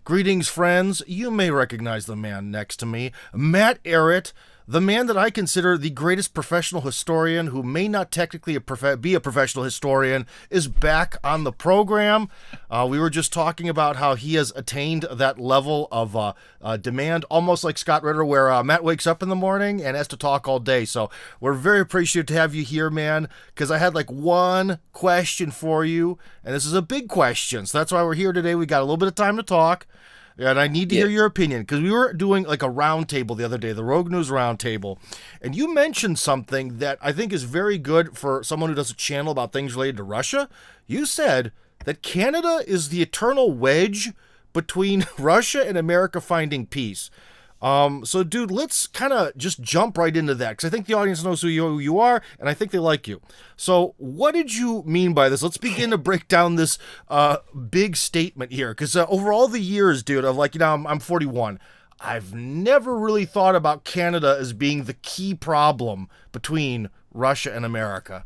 Greetings, friends. You may recognize the man next to me, Matt Arrett, the man that I consider the greatest professional historian who may not technically be a professional historian, is back on the program. We were just talking about how he has attained that level of demand, almost like Scott Ritter, where Matt wakes up in the morning and has to talk all day. So we're very appreciative to have you here, man, because I had like one question for you, and this is a big question. So that's why we're here today. We got a little bit of time to talk. And I need to hear your opinion, because we were doing like a round table the other day, the Rogue News round table, and you mentioned something that I think is very good for someone who does a channel about things related to Russia. You said that Canada is the eternal wedge between Russia and America finding peace. So, dude, let's kind of just jump right into that, because I think the audience knows who you are, and I think they like you. So what did you mean by this? Let's begin to break down this big statement here, because over all the years, dude, of like, I'm 41. I've never really thought about Canada as being the key problem between Russia and America.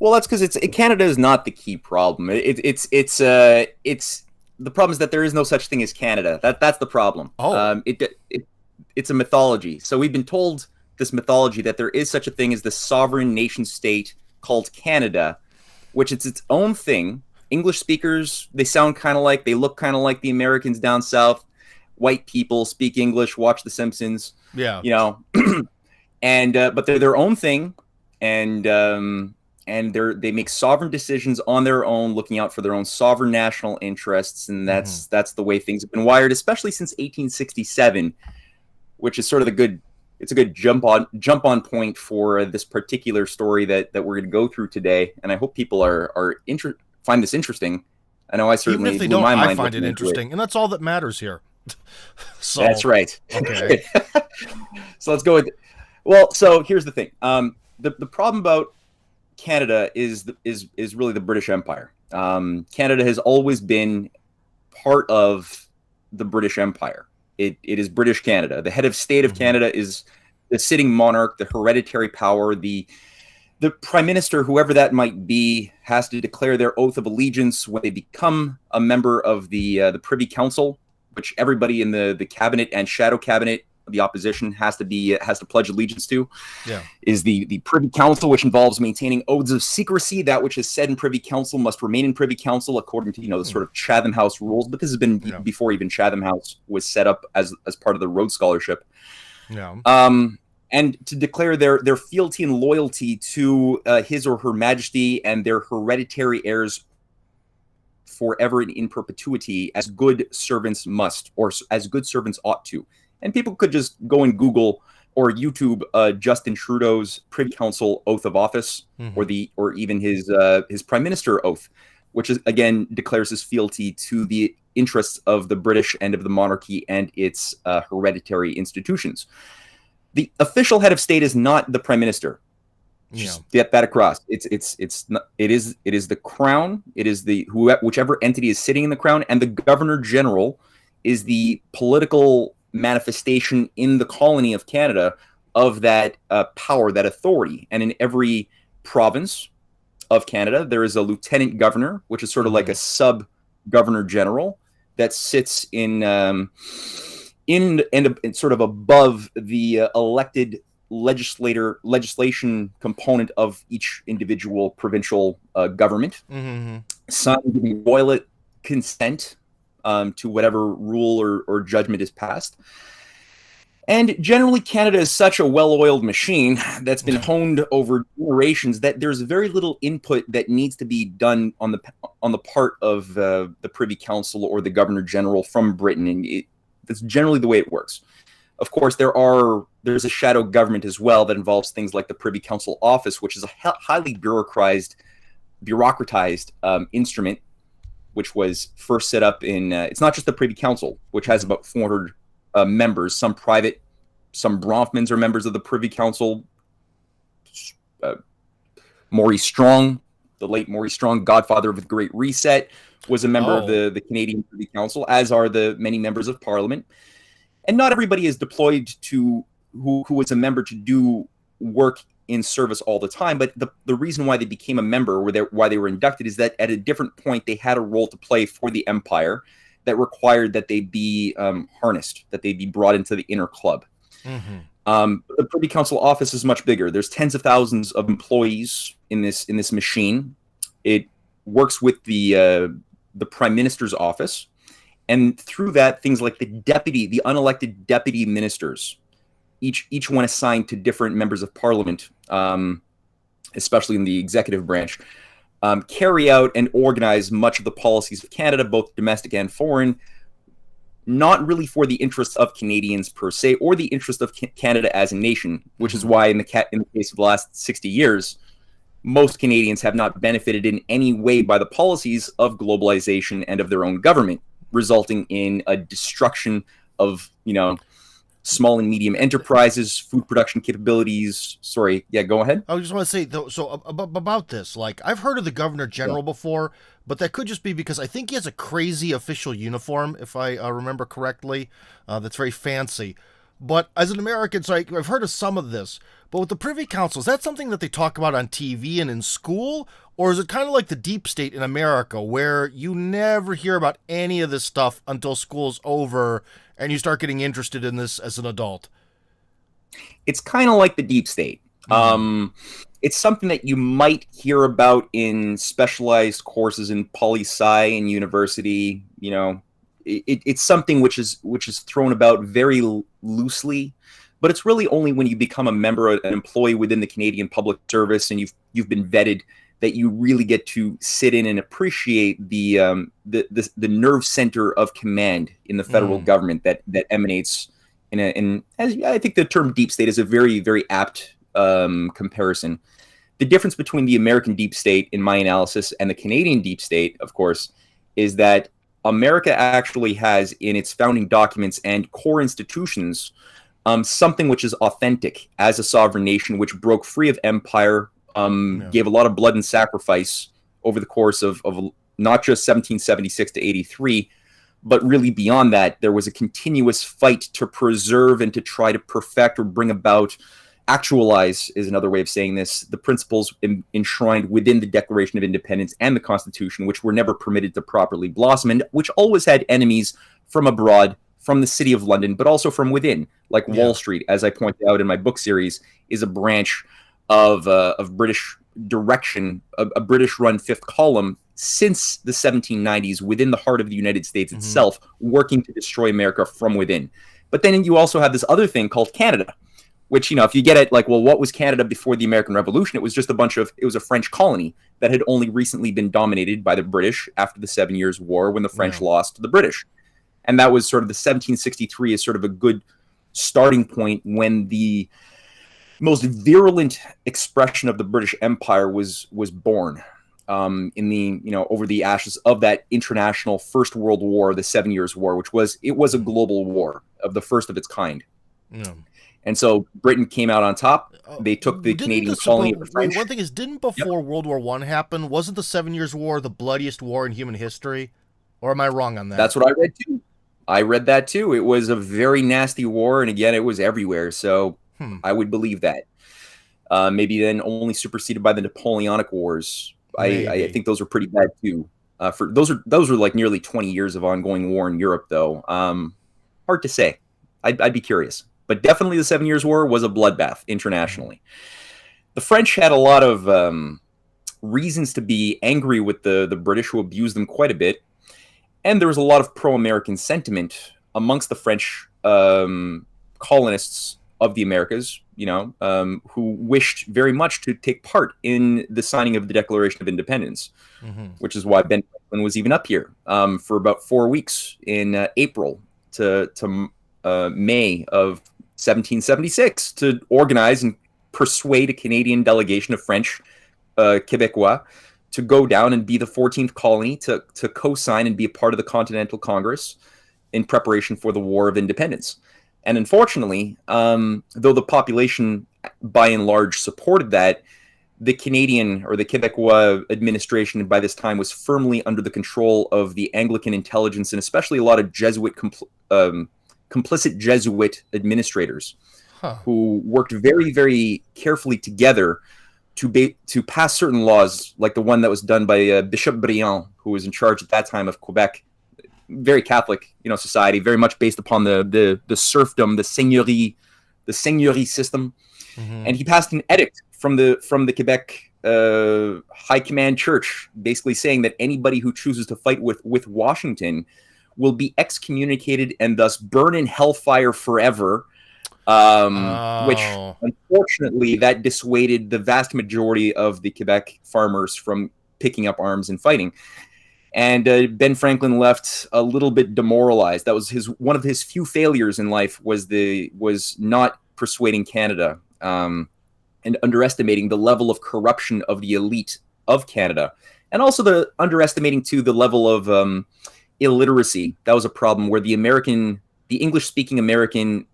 Well, that's because Canada is not the key problem. It's the problem is that there is no such thing as Canada. That's the problem. Oh. It's a mythology. So we've been told this mythology that there is such a thing as the sovereign nation state called Canada, which it's its own thing. English speakers, they look kind of like the Americans down south. White people speak English, watch The Simpsons. Yeah. And but they're their own thing, and they make sovereign decisions on their own, looking out for their own sovereign national interests, and that's the way things have been wired, especially since 1867, which is sort of a good jump on point for this particular story that we're going to go through today. And I hope people find this interesting. I know I certainly, even if they don't, I find it interesting, and that's all that matters here. So that's right. Okay. So let's go with. Well, so here's the thing. The problem about Canada is really the British Empire. Canada has always been part of the British Empire. It is British Canada. The head of state of Canada is the sitting monarch, the hereditary power. The prime minister, whoever that might be, has to declare their oath of allegiance when they become a member of the Privy Council, which everybody in the cabinet and shadow cabinet, the opposition, has to pledge allegiance to. Is the Privy Council, which involves maintaining oaths of secrecy. That which is said in Privy Council must remain in Privy Council according to the sort of Chatham House rules. But this has been before even Chatham House was set up as part of the Rhodes Scholarship. And to declare their fealty and loyalty to His or Her Majesty and their hereditary heirs forever and in perpetuity, as good servants must, or as good servants ought to. And people could just go and Google or YouTube Justin Trudeau's Privy Council oath of office, or even his prime minister oath, which is again declares his fealty to the interests of the British and of the monarchy and its hereditary institutions. The official head of state is not the prime minister. Just get that across. It is the crown. It is whichever entity is sitting in the crown, and the governor general is the political manifestation in the colony of Canada of that power, that authority. And in every province of Canada, there is a lieutenant governor, which is sort of like a sub governor general that sits in sort of above the elected legislation component of each individual provincial government, signed with royal consent to whatever rule or judgment is passed. And generally, Canada is such a well-oiled machine that's been honed over generations that there's very little input that needs to be done on the part of the Privy Council or the Governor General from Britain, and that's generally the way it works. Of course, there's a shadow government as well that involves things like the Privy Council office, which is a highly bureaucratized instrument, which was first set up in. It's not just the Privy Council, which has about 400 members. Some private, some Bronfmans are members of the Privy Council. Maurice Strong, the late Maurice Strong, godfather of the Great Reset, was a member of the Canadian Privy Council, as are the many members of Parliament. And not everybody is deployed to who was a member to do work in service all the time. But the reason why they became a member, or why they were inducted, is that at a different point they had a role to play for the empire. that required that they be harnessed, that they be brought into the inner club. The Privy Council office is much bigger. There's tens of thousands of employees in this machine. It works with the Prime Minister's office, and through that, things like the unelected deputy ministers, each one assigned to different members of Parliament, especially in the executive branch, carry out and organize much of the policies of Canada, both domestic and foreign, not really for the interests of Canadians per se, or the interest of Canada as a nation, which is why in the case of the last 60 years, most Canadians have not benefited in any way by the policies of globalization and of their own government, resulting in a destruction of, small and medium enterprises, food production capabilities. Sorry, yeah, go ahead. I just want to say, though, so about this, like, I've heard of the Governor General before, but that could just be because I think he has a crazy official uniform, if I remember correctly, that's very fancy. But as an American, so I've heard of some of this, but with the Privy Council, is that something that they talk about on TV and in school? Or is it kind of like the deep state in America, where you never hear about any of this stuff until school's over and you start getting interested in this as an adult? It's kind of like the deep state. It's something that you might hear about in specialized courses in poli-sci and university. It's something which is thrown about very loosely, but it's really only when you become a member, an employee within the Canadian Public Service, and you've been vetted, that you really get to sit in and appreciate the nerve center of command in the federal government that emanates in as I think the term deep state is a very, very apt comparison. The difference between the American deep state, in my analysis, and the Canadian deep state, of course, is that America actually has in its founding documents and core institutions something which is authentic as a sovereign nation, which broke free of empire, gave a lot of blood and sacrifice over the course of not just 1776 to 83, but really beyond that. There was a continuous fight to preserve and to try to perfect or bring about, actualize is another way of saying this, the principles enshrined within the Declaration of Independence and the Constitution, which were never permitted to properly blossom, and which always had enemies from abroad, from the City of London, but also from within, like Wall Street, as I pointed out in my book series, is a branch of British direction, a British-run fifth column since the 1790s within the heart of the United States itself, working to destroy America from within. But then you also have this other thing called Canada, which, if you get it, like, well, what was Canada before the American Revolution? It was just it was a French colony that had only recently been dominated by the British after the 7 Years' War, when the French lost to the British. And that was sort of the 1763 is sort of a good starting point when the most virulent expression of the British Empire was born in the over the ashes of that international First World War, the 7 Years' War, which was a global war of the first of its kind. And so Britain came out on top. They took the Canadian colony of the French. One thing is, didn't before World War I happen, wasn't the 7 Years' War the bloodiest war in human history? Or am I wrong on that? That's what I read too. I read that too. It was a very nasty war, and again, it was everywhere. So I would believe that. Maybe then only superseded by the Napoleonic Wars. I think those were pretty bad too. Those are like nearly 20 years of ongoing war in Europe, though. Hard to say. I'd be curious. But definitely the 7 Years' War was a bloodbath internationally. The French had a lot of reasons to be angry with the British, who abused them quite a bit. And there was a lot of pro-American sentiment amongst the French colonists of the Americas, who wished very much to take part in the signing of the Declaration of Independence, which is why Ben Franklin was even up here for about 4 weeks in April to May of 1776 to organize and persuade a Canadian delegation of French Quebecois to go down and be the 14th colony to co-sign and be a part of the Continental Congress in preparation for the War of Independence. And unfortunately, though the population by and large supported that, the Canadian or the Quebecois administration by this time was firmly under the control of the Anglican intelligence, and especially a lot of Jesuit complicit Jesuit administrators who worked very, very carefully together to pass certain laws, like the one that was done by Bishop Briand, who was in charge at that time of Quebec, very Catholic, society, very much based upon the serfdom, the seigneurie system. Mm-hmm. And he passed an edict from the Quebec High Command Church, basically saying that anybody who chooses to fight with Washington will be excommunicated and thus burn in hellfire forever. Which Oh. unfortunately that dissuaded the vast majority of the Quebec farmers from picking up arms and fighting. And Ben Franklin left a little bit demoralized. That was one of his few failures in life, was not persuading Canada, and underestimating the level of corruption of the elite of Canada, and also the underestimating too the level of illiteracy. That was a problem where the English-speaking American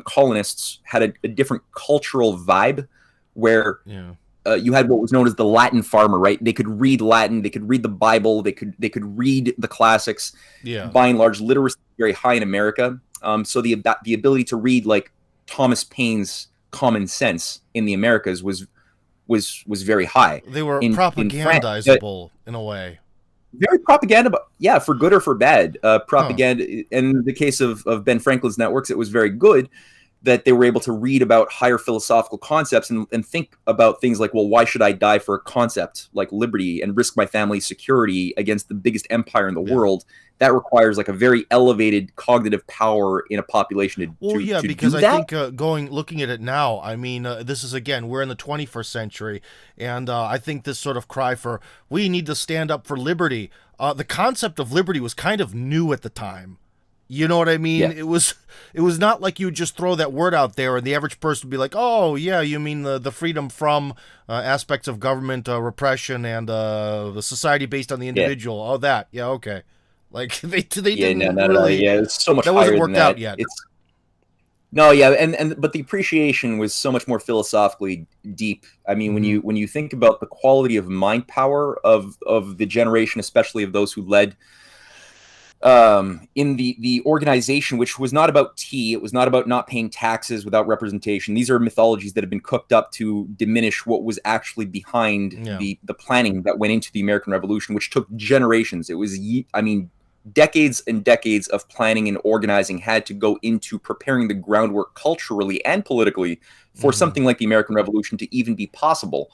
colonists had a different cultural vibe, where you had what was known as the Latin farmer, right? They could read Latin, they could read the Bible, they could read the classics. Yeah. By and large, literacy is very high in America. So the ability to read like Thomas Paine's Common Sense in the Americas was very high. They were propagandizable in a way. Very propaganda, yeah, for good or for bad. Propaganda. In the case of Ben Franklin's networks, it was very good that they were able to read about higher philosophical concepts and think about things like, well, why should I die for a concept like liberty and risk my family's security against the biggest empire in the world? That requires like a very elevated cognitive power in a population to because do I that. think looking at it now, I mean, this is, again, we're in the 21st century, and I think this sort of cry for, we need to stand up for liberty. The concept of liberty was kind of new at the time. You know what I mean? Yeah. It was not like you would just throw that word out there and the average person would be like, oh, yeah, you mean the freedom from aspects of government repression and the society based on the individual. Oh, that. Yeah, okay. Like, they didn't really... Yeah, it's so much that higher wasn't than worked that. out yet. But the appreciation was so much more philosophically deep. I mean, when you think about the quality of mind power of the generation, especially of those who led in the organization, which was not about tea, it was not about not paying taxes without representation. These are mythologies that have been cooked up to diminish what was actually behind the planning that went into the American Revolution, which took generations. It was, decades and decades of planning and organizing had to go into preparing the groundwork culturally and politically for something like the American Revolution to even be possible.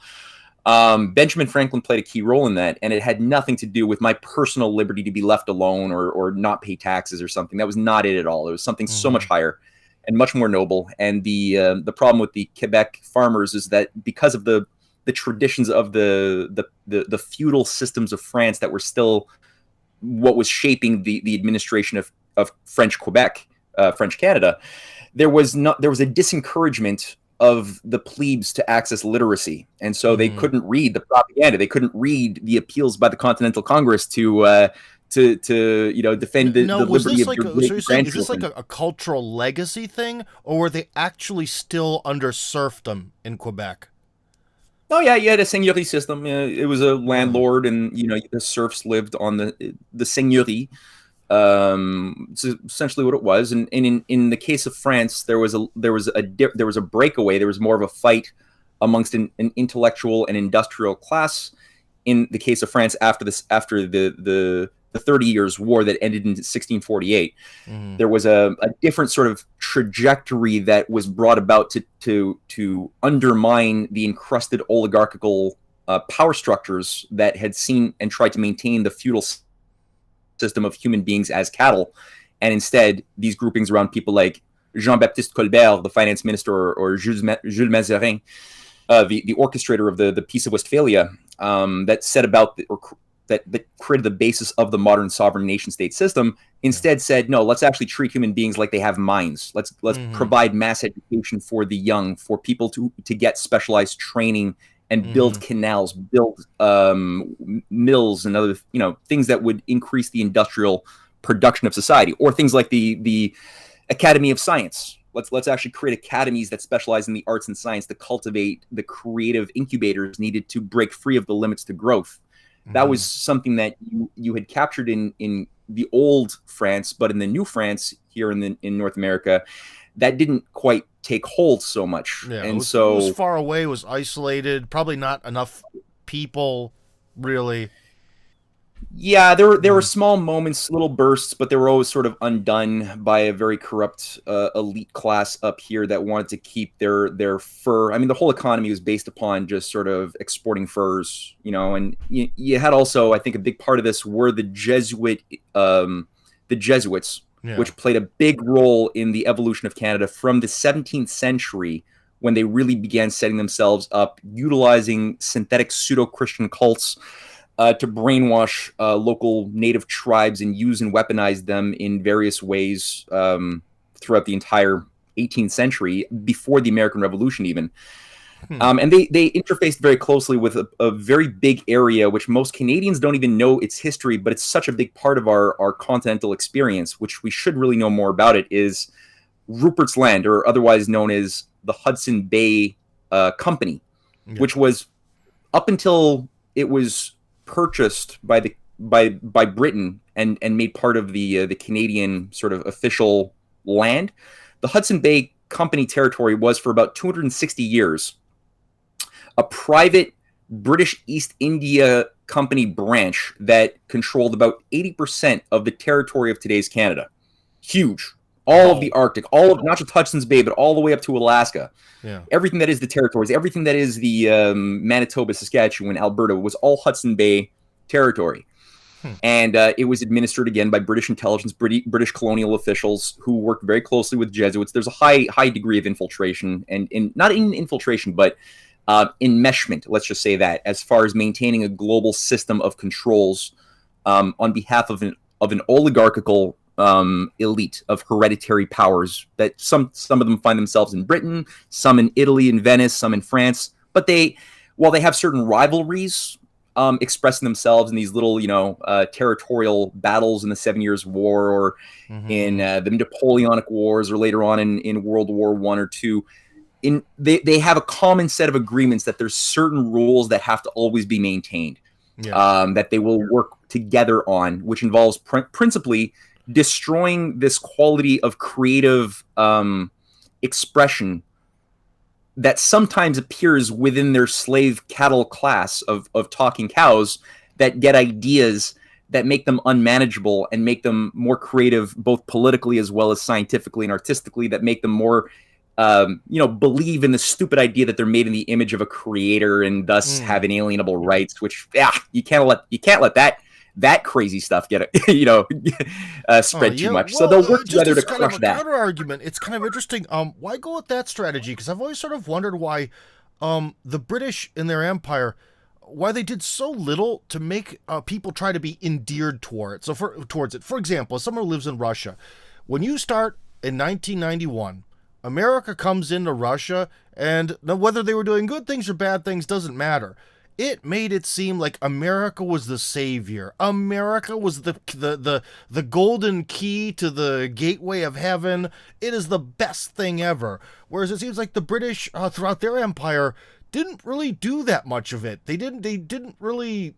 Benjamin Franklin played a key role in that, and it had nothing to do with my personal liberty to be left alone or not pay taxes or something. That was not it at all. It was something so much higher and much more noble. And the problem with the Quebec farmers is that because of the traditions of the feudal systems of France that were still what was shaping the administration of French Quebec, French Canada, there was a disencouragement of the plebes to access literacy, and so they couldn't read the propaganda. They couldn't read the appeals by the Continental Congress to defend the liberty of your great grandchildren. Is this like a cultural legacy thing, or were they actually still under serfdom in Quebec? Oh yeah, you had a seigneurie system. It was a landlord, and the serfs lived on the seigneurie. It's essentially what it was. And in the case of France, there was a breakaway. There was more of a fight amongst an intellectual and industrial class. In the case of France, after the 30 Years' War that ended in 1648, there was a different sort of trajectory that was brought about to undermine the encrusted oligarchical power structures that had seen and tried to maintain the feudal system of human beings as cattle. And instead, these groupings around people like Jean-Baptiste Colbert, the finance minister, or Jules Mazarin, the orchestrator of the Peace of Westphalia, that set about that created the basis of the modern sovereign nation-state system, instead said, no, let's actually treat human beings like they have minds. Let's provide mass education for the young, for people to get specialized training and build canals, build mills and other things that would increase the industrial production of society, or things like the Academy of Science. Let's actually create academies that specialize in the arts and science to cultivate the creative incubators needed to break free of the limits to growth. That was something that you had captured in the old France, but in the new France here in North America, that didn't quite take hold so much. Yeah, and it was far away, it was isolated, probably not enough people, really. Yeah, there were small moments, little bursts, but they were always sort of undone by a very corrupt elite class up here that wanted to keep their fur. I mean, the whole economy was based upon just sort of exporting furs, and you had also, I think, a big part of this were the Jesuits, Yeah. which played a big role in the evolution of Canada from the 17th century, when they really began setting themselves up, utilizing synthetic pseudo-Christian cults to brainwash local native tribes and use and weaponize them in various ways throughout the entire 18th century, before the American Revolution even. And they interfaced very closely with a very big area, which most Canadians don't even know its history, but it's such a big part of our continental experience, which we should really know more about. It is Rupert's Land, or otherwise known as the Hudson Bay Company, which was, up until it was purchased by Britain and made part of the Canadian sort of official land, the Hudson Bay Company territory was, for about 260 years, a private British East India Company branch that controlled about 80% of the territory of today's Canada. Huge. All of the Arctic, all of, not just Hudson's Bay, but all the way up to Alaska. Yeah. Everything that is the territories, everything that is the Manitoba, Saskatchewan, Alberta, was all Hudson Bay territory. And it was administered, again, by British intelligence, British colonial officials who worked very closely with Jesuits. There's a high degree of infiltration, and not in infiltration, but enmeshment, let's just say that, as far as maintaining a global system of controls on behalf of an oligarchical elite of hereditary powers, that some of them find themselves in Britain, some in Italy and Venice, some in France. But while they have certain rivalries expressing themselves in these little, territorial battles in the 7 Years' War, or in the Napoleonic Wars, or later on in World War I or II, they have a common set of agreements that there's certain rules that have to always be maintained, that they will work together on, which involves principally destroying this quality of creative expression that sometimes appears within their slave cattle class of talking cows, that get ideas that make them unmanageable and make them more creative, both politically as well as scientifically and artistically, that make them more believe in the stupid idea that they're made in the image of a creator and thus have inalienable rights, which you can't let that crazy stuff get spread too much. So they'll work together to crush that. Counter argument. It's kind of interesting. Why go with that strategy? Because I've always sort of wondered why the British in their empire, why they did so little to make people try to be endeared towards it. For example, as someone who lives in Russia, when you start in 1991, America comes into Russia, and whether they were doing good things or bad things doesn't matter. It made it seem like America was the savior. America was the golden key to the gateway of heaven. It is the best thing ever. Whereas it seems like the British throughout their empire didn't really do that much of it. They didn't really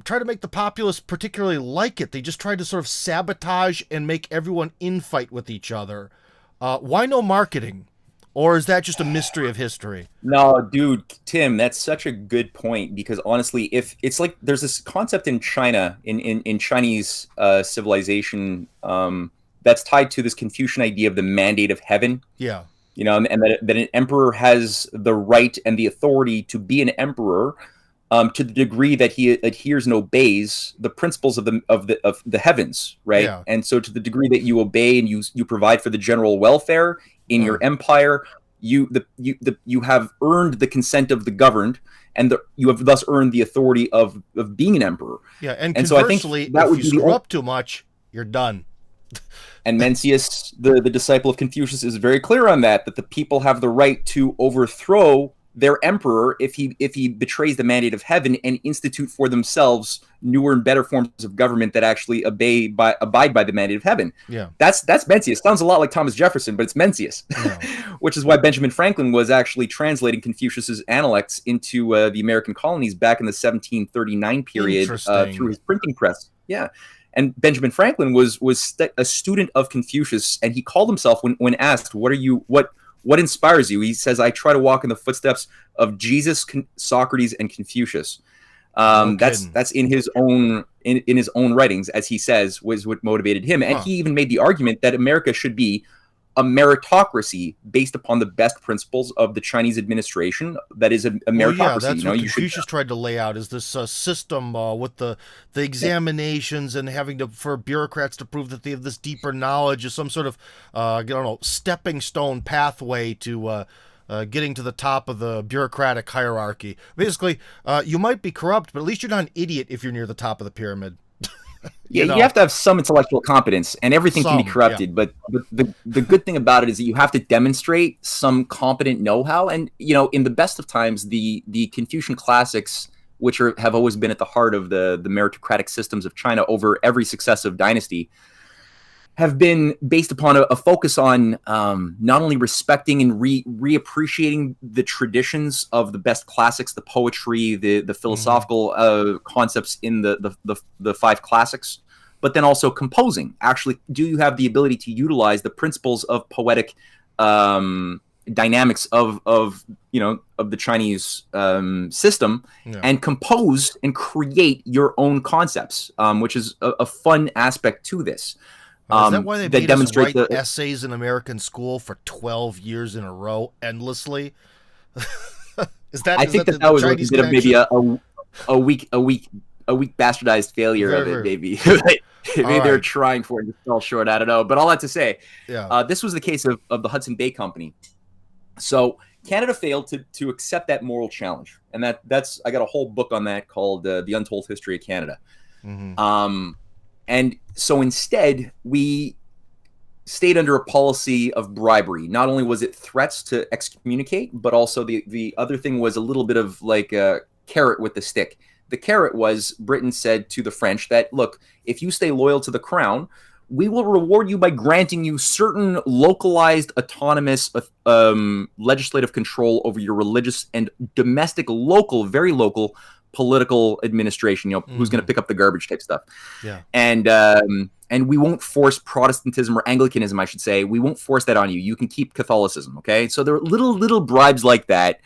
try to make the populace particularly like it. They just tried to sort of sabotage and make everyone infight with each other. Why no marketing? Or is that just a mystery of history? No, dude, Tim, that's such a good point, because honestly, if it's like there's this concept in China, in Chinese civilization, that's tied to this Confucian idea of the mandate of heaven. Yeah. And that an emperor has the right and the authority to be an emperor to the degree that he adheres and obeys the principles of the heavens, right? Yeah. And so to the degree that you obey and you provide for the general welfare in your empire, you have earned the consent of the governed, and you have thus earned the authority of being an emperor. Yeah, and so I think conversely, that if would you be screw up too much, you're done. And Mencius, the disciple of Confucius, is very clear on that the people have the right to overthrow their emperor if he betrays the mandate of heaven and institute for themselves newer and better forms of government that actually abide by the mandate of heaven. Yeah, that's Mencius. Sounds a lot like Thomas Jefferson, but it's Mencius, which is why Benjamin Franklin was actually translating Confucius's Analects into the American colonies back in the 1739 period through his printing press. Yeah. And Benjamin Franklin was a student of Confucius, and he called himself, when asked, what inspires you? He says, I try to walk in the footsteps of Jesus, Socrates, and Confucius. No That's kidding. in his own in his own writings, as he says, was what motivated him. And he even made the argument that America should be a meritocracy based upon the best principles of the Chinese administration. That is a meritocracy. Well, yeah, that's what You should. Confucius tried to lay out, is this system with the examinations and having to, for bureaucrats to prove that they have this deeper knowledge, is some sort of I don't know, stepping stone pathway to getting to the top of the bureaucratic hierarchy. Basically, you might be corrupt, but at least you're not an idiot if you're near the top of the pyramid. You have to have some intellectual competence, and everything can be corrupted. Yeah. But the good thing about it is that you have to demonstrate some competent know-how. And in the best of times, the Confucian classics, which have always been at the heart of the meritocratic systems of China over every successive dynasty, have been based upon a focus on not only respecting and reappreciating the traditions of the best classics, the poetry, the philosophical concepts in the five classics, but then also composing. Actually, do you have the ability to utilize the principles of poetic dynamics of the Chinese system, and compose and create your own concepts, which is a fun aspect to this. Is that why they made us write essays in American school for 12 years in a row, endlessly? I think that was a bit of maybe a weak bastardized failure of it, maybe. Maybe they're trying for it to fall short. I don't know. But all that to say, this was the case of the Hudson Bay Company. So Canada failed to accept that moral challenge. And that's I got a whole book on that called The Untold History of Canada. And so instead, we stayed under a policy of bribery. Not only was it threats to excommunicate, but also the other thing was a little bit of like a carrot with the stick. The carrot was Britain said to the French that, look, if you stay loyal to the crown, we will reward you by granting you certain localized, autonomous legislative control over your religious and domestic, local, very local political administration, who's going to pick up the garbage type stuff. And we won't force Protestantism or Anglicanism, I should say. We won't force that on you. You can keep Catholicism. Okay. So there were little bribes like that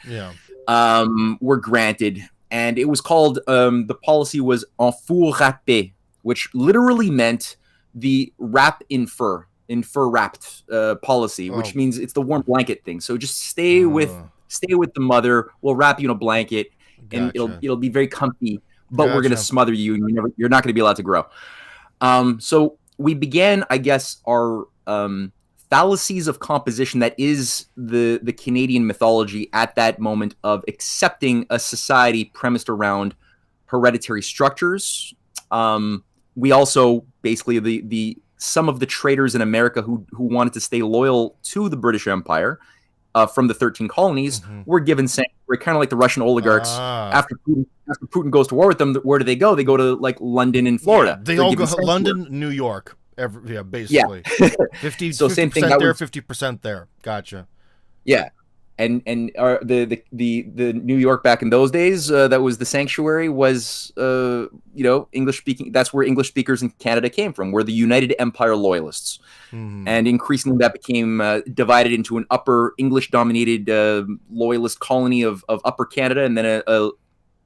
were granted. And it was called, the policy was en fur râpé, which literally meant the wrap in fur wrapped policy, which means it's the warm blanket thing. So just stay with the mother. We'll wrap you in a blanket. And it'll be very comfy, but we're going to smother you, and you're not going to be allowed to grow. So we began, I guess, our fallacies of composition, that is the Canadian mythology at that moment, of accepting a society premised around hereditary structures. We also basically the some of the traders in America who wanted to stay loyal to the British Empire. From the 13 colonies, were given sanctuary, kind of like the Russian oligarchs. After Putin goes to war with them, where do they go? They go to like London and Florida. They all go London, New York. Basically. 50% so same thing there, 50% there. Gotcha. Yeah. And the New York back in those days, that was the sanctuary, was English speaking. That's where English speakers in Canada came from. Were the United Empire Loyalists, and increasingly that became divided into an upper English dominated loyalist colony of Upper Canada, and then a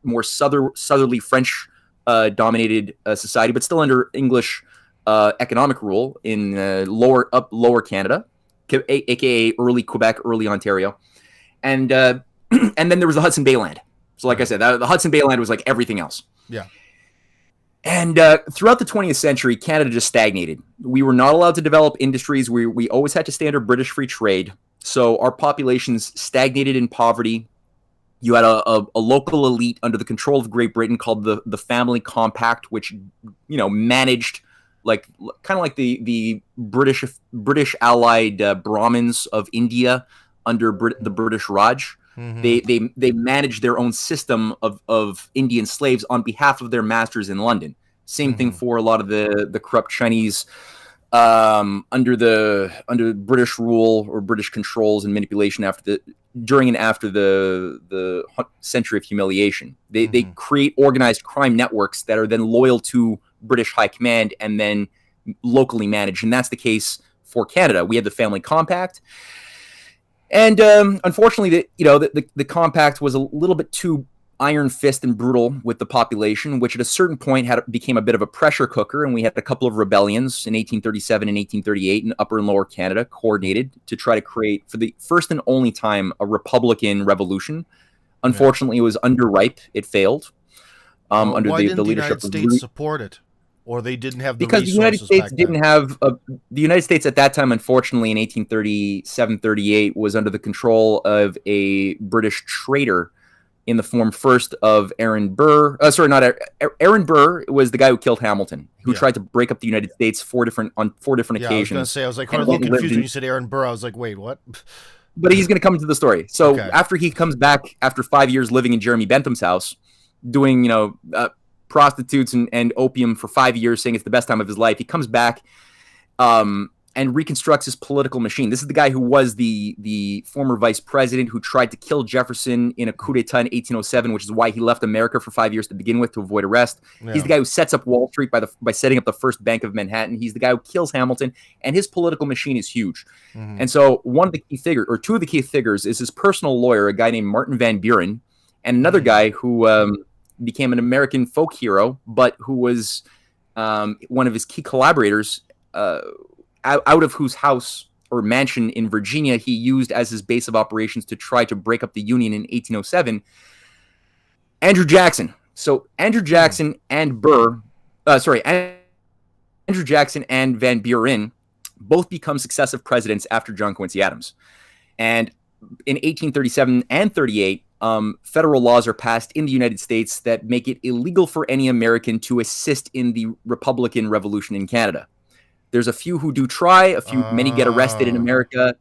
more southerly French dominated society, but still under English economic rule in lower Canada, aka early Quebec, early Ontario. And and then there was the Hudson Bay Land. So like I said, the Hudson Bay Land was like everything else. Yeah. And throughout the 20th century, Canada just stagnated. We were not allowed to develop industries. We always had to stay under British free trade. So our populations stagnated in poverty. You had a local elite under the control of Great Britain called the Family Compact, which managed kind of like the British allied Brahmins of India under the British Raj. They managed their own system of Indian slaves on behalf of their masters in London. Same thing for a lot of the corrupt Chinese under British rule or British controls and manipulation during and after the century of humiliation. They create organized crime networks that are then loyal to British high command and then locally managed. And that's the case for Canada. We had the Family Compact. And unfortunately, the compact was a little bit too iron fist and brutal with the population, which at a certain point became a bit of a pressure cooker. And we had a couple of rebellions in 1837 and 1838 in Upper and Lower Canada, coordinated to try to create, for the first and only time, a Republican revolution. Unfortunately, It was underripe. It failed under why the didn't leadership the of United States support it? Or they didn't have the because the United resources States back didn't then? have the United States at that time, unfortunately, in 1837-38, was under the control of a British traitor in the form first of Aaron Burr. Aaron Burr was the guy who killed Hamilton, who tried to break up the United States on four different occasions. I was going to say, I was a little confused when you said Aaron Burr. I was like, wait, what? But he's going to come into the story. So after he comes back after 5 years living in Jeremy Bentham's house, doing prostitutes and opium for 5 years, saying it's the best time of his life, he comes back and reconstructs his political machine. This is the guy who was the former vice president who tried to kill Jefferson in a coup d'etat in 1807, which is why he left America for 5 years to begin with, to avoid arrest. Yeah. He's the guy who sets up Wall Street by setting up the first Bank of Manhattan. He's the guy who kills Hamilton, and his political machine is huge. Mm-hmm. And so one of the key figures, or two of the key figures, is his personal lawyer, a guy named Martin Van Buren, and another guy who became an American folk hero, but who was one of his key collaborators, out of whose house or mansion in Virginia he used as his base of operations to try to break up the Union in 1807, Andrew Jackson. So Andrew Jackson and Andrew Jackson and Van Buren both become successive presidents after John Quincy Adams. And in 1837 and 38, federal laws are passed in the United States that make it illegal for any American to assist in the Republican Revolution in Canada. There's a few who do try, many get arrested in America,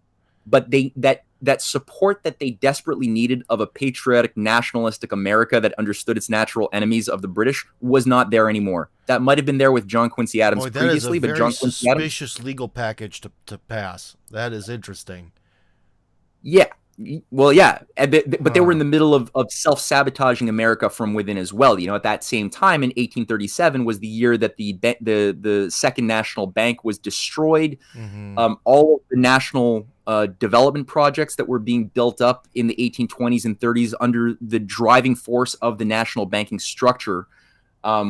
but that support that they desperately needed of a patriotic, nationalistic America that understood its natural enemies of the British was not there anymore. That might have been there with John Quincy Adams previously, but John Quincy Adams, suspicious legal package to pass. That is interesting. Yeah. Well, yeah, but they were in the middle of self-sabotaging America from within as well. At that same time in 1837 was the year that the Second National Bank was destroyed. Mm-hmm. All of the national development projects that were being built up in the 1820s and 30s under the driving force of the national banking structure,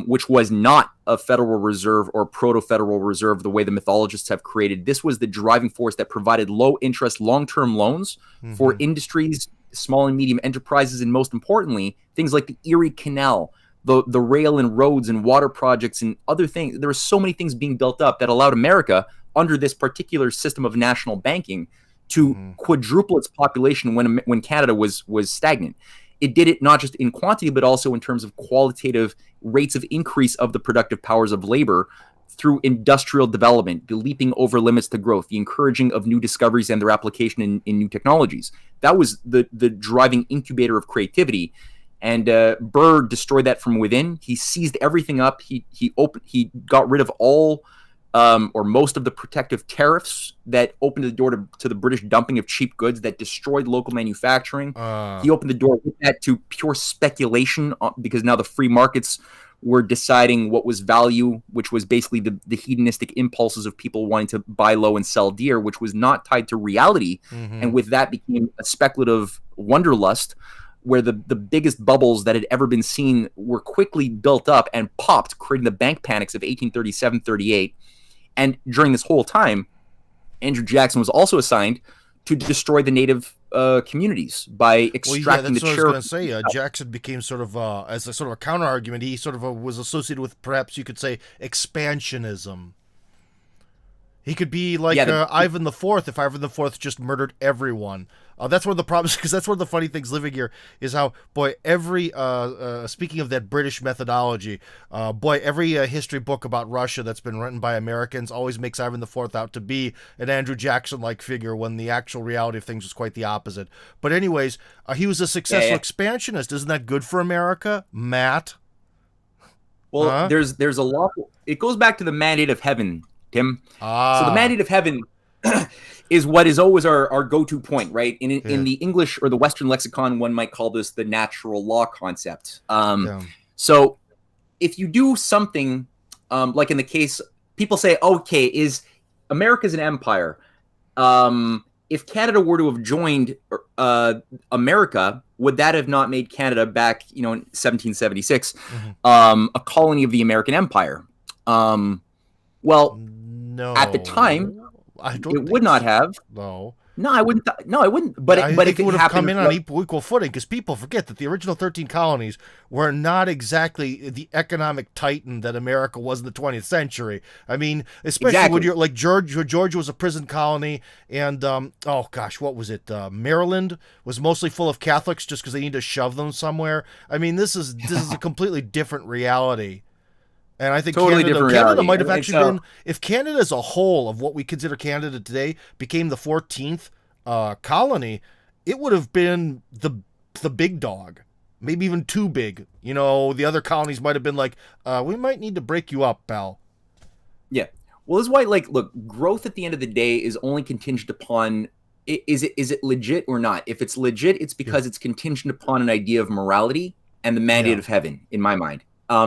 which was not a Federal Reserve or proto-Federal Reserve the way the mythologists have created. This was the driving force that provided low-interest, long-term loans for industries, small and medium enterprises, and most importantly, things like the Erie Canal, the rail and roads and water projects and other things. There were so many things being built up that allowed America, under this particular system of national banking, to quadruple its population when Canada was stagnant. It did it not just in quantity, but also in terms of qualitative rates of increase of the productive powers of labor through industrial development, the leaping over limits to growth, the encouraging of new discoveries and their application in new technologies. That was the driving incubator of creativity. And Burr destroyed that from within. He seized everything up. He got rid of all or most of the protective tariffs that opened the door to the British dumping of cheap goods that destroyed local manufacturing. He opened the door with that to pure speculation because now the free markets were deciding what was value, which was basically the hedonistic impulses of people wanting to buy low and sell dear, which was not tied to reality. Mm-hmm. And with that became a speculative wanderlust where the biggest bubbles that had ever been seen were quickly built up and popped, creating the bank panics of 1837-38. And during this whole time, Andrew Jackson was also assigned to destroy the native communities by extracting the Cherokee. What I was going to say. Jackson became sort of, as a sort of a counter-argument, he sort of was associated with, perhaps you could say, expansionism. He could be like Ivan IV if Ivan IV just murdered everyone. That's one of the problems, because that's one of the funny things living here is how, boy, every, speaking of that British methodology, every history book about Russia that's been written by Americans always makes Ivan IV out to be an Andrew Jackson-like figure when the actual reality of things was quite the opposite. But anyways, he was a successful expansionist. Isn't that good for America, Matt? Well, there's a lot. It goes back to the mandate of heaven, Tim. So the mandate of heaven is what is always our go-to point, right? In the English or the Western lexicon, one might call this the natural law concept. So if you do something, like in the case, people say, okay, is America's an empire? if Canada were to have joined America, would that have not made Canada back, in 1776, a colony of the American Empire? Well, at the time, No, I don't it would think not so. have. No. No, I wouldn't. No, I wouldn't. But I but think if it it would have come happened, in on equal footing, because people forget that the original 13 colonies were not exactly the economic titan that America was in the 20th century. I mean, especially when exactly. you're like Georgia was a prison colony, and oh gosh, what was it? Maryland was mostly full of Catholics just because they need to shove them somewhere. I mean, this is a completely different reality. And I think Totally different Canada reality. might have And actually so been, if Canada as a whole of what we consider Canada today became the 14th colony, it would have been the big dog, maybe even too big. The other colonies might have been like, we might need to break you up, pal. yeah. Well, this is why, look, growth at the end of the day is only contingent upon is it legit or not. If it's legit, it's Yeah. because it's contingent upon an idea of morality and the mandate Yeah. of heaven, in my mind.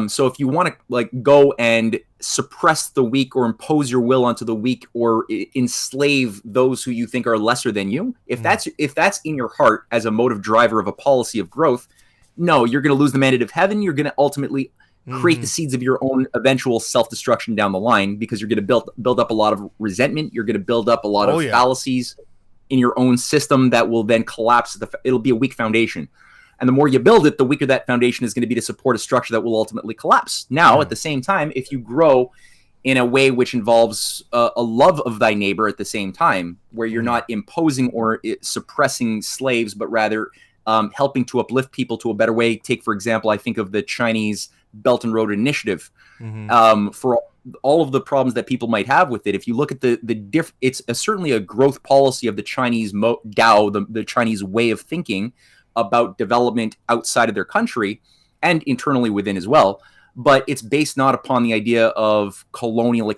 So if you want to go and suppress the weak or impose your will onto the weak or enslave those who you think are lesser than you, if that's in your heart as a motive driver of a policy of growth, no, you're going to lose the mandate of heaven. You're going to ultimately create the seeds of your own eventual self-destruction down the line, because you're going to build up a lot of resentment. You're going to build up a lot of fallacies in your own system that will then collapse. It'll be a weak foundation. And the more you build it, the weaker that foundation is going to be to support a structure that will ultimately collapse. Now, at the same time, if you grow in a way which involves a love of thy neighbor at the same time, where you're not imposing or suppressing slaves, but rather helping to uplift people to a better way. Take, for example, I think of the Chinese Belt and Road Initiative. For all of the problems that people might have with it, if you look at it's certainly a growth policy of the Chinese Dao, the Chinese way of thinking about development outside of their country and internally within as well. But it's based not upon the idea of colonial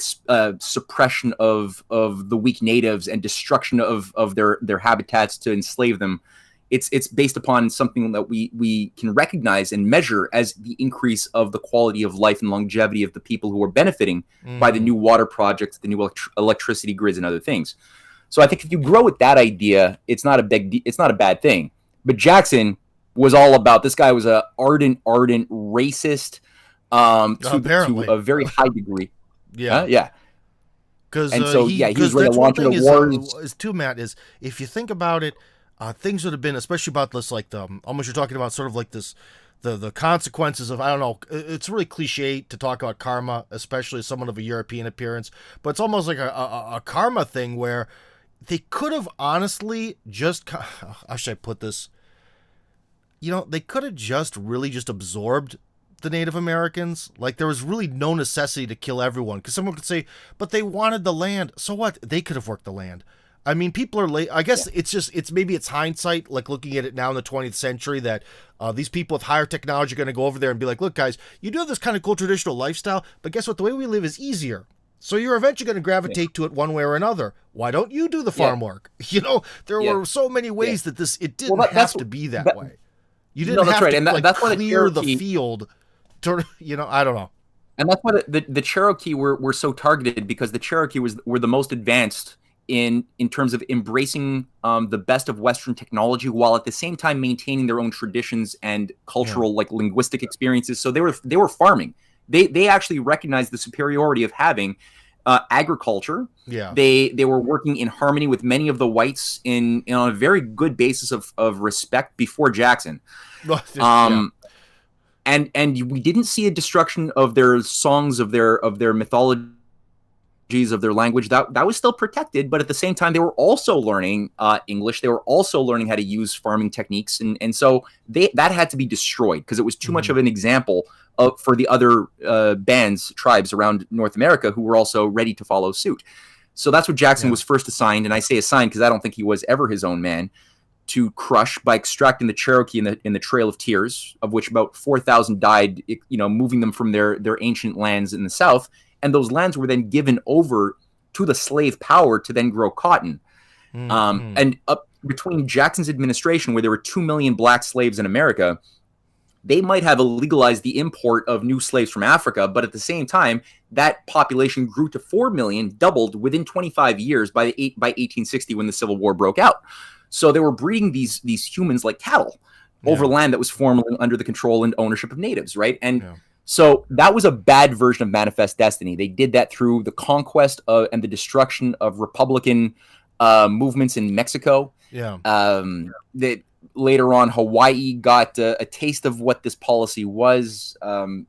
suppression of the weak natives and destruction of their habitats to enslave them. It's based upon something that we can recognize and measure as the increase of the quality of life and longevity of the people who are benefiting by the new water projects, the new electricity grids, and other things. So I think if you grow with that idea, it's not a bad thing. But Jackson was all about, this guy was a ardent racist to a very high degree. Yeah. Because he was ready to launch the wars. Is too, Matt, is if you think about it, things would have been, especially about this, like almost you're talking about sort of like this, the consequences of, I don't know, it's really cliche to talk about karma, especially as someone of a European appearance, but it's almost like a karma thing where they could have honestly just, how should I put this? They could have just absorbed the Native Americans. Like, there was really no necessity to kill everyone, because someone could say, but they wanted the land. So what? They could have worked the land. I mean, people are late. I guess it's hindsight, like looking at it now in the 20th century, that these people with higher technology are going to go over there and be like, look, guys, you do have this kind of cool traditional lifestyle, but guess what? The way we live is easier. So you're eventually going to gravitate to it one way or another. Why don't you do the farm work? There were so many ways that it didn't have to be that way. You didn't have to that's clear the field. I don't know. And that's why the Cherokee were so targeted, because the Cherokee were the most advanced in terms of embracing the best of Western technology, while at the same time maintaining their own traditions and cultural, linguistic experiences. So they were farming. They actually recognized the superiority of having agriculture. Yeah. They were working in harmony with many of the whites on a very good basis of respect before Jackson. And we didn't see a destruction of their songs, of their mythology, of their language. That was still protected, but at the same time they were also learning English. They were also learning how to use farming techniques, and so that had to be destroyed, because it was too much of an example for the other tribes around North America who were also ready to follow suit. So that's what Jackson was first assigned, and I say assigned because I don't think he was ever his own man, to crush by extracting the Cherokee in the Trail of Tears, of which about 4,000 died, moving them from their ancient lands in the South. And those lands were then given over to the slave power to then grow cotton. And up between Jackson's administration, where there were 2 million black slaves in America, they might have illegalized the import of new slaves from Africa, but at the same time, that population grew to 4 million, doubled within 25 years by 1860 when the Civil War broke out. So they were breeding these humans like cattle over land that was formerly under the control and ownership of natives, right? And so that was a bad version of Manifest Destiny. They did that through the conquest and the destruction of Republican movements in Mexico. That later on, Hawaii got a taste of what this policy was.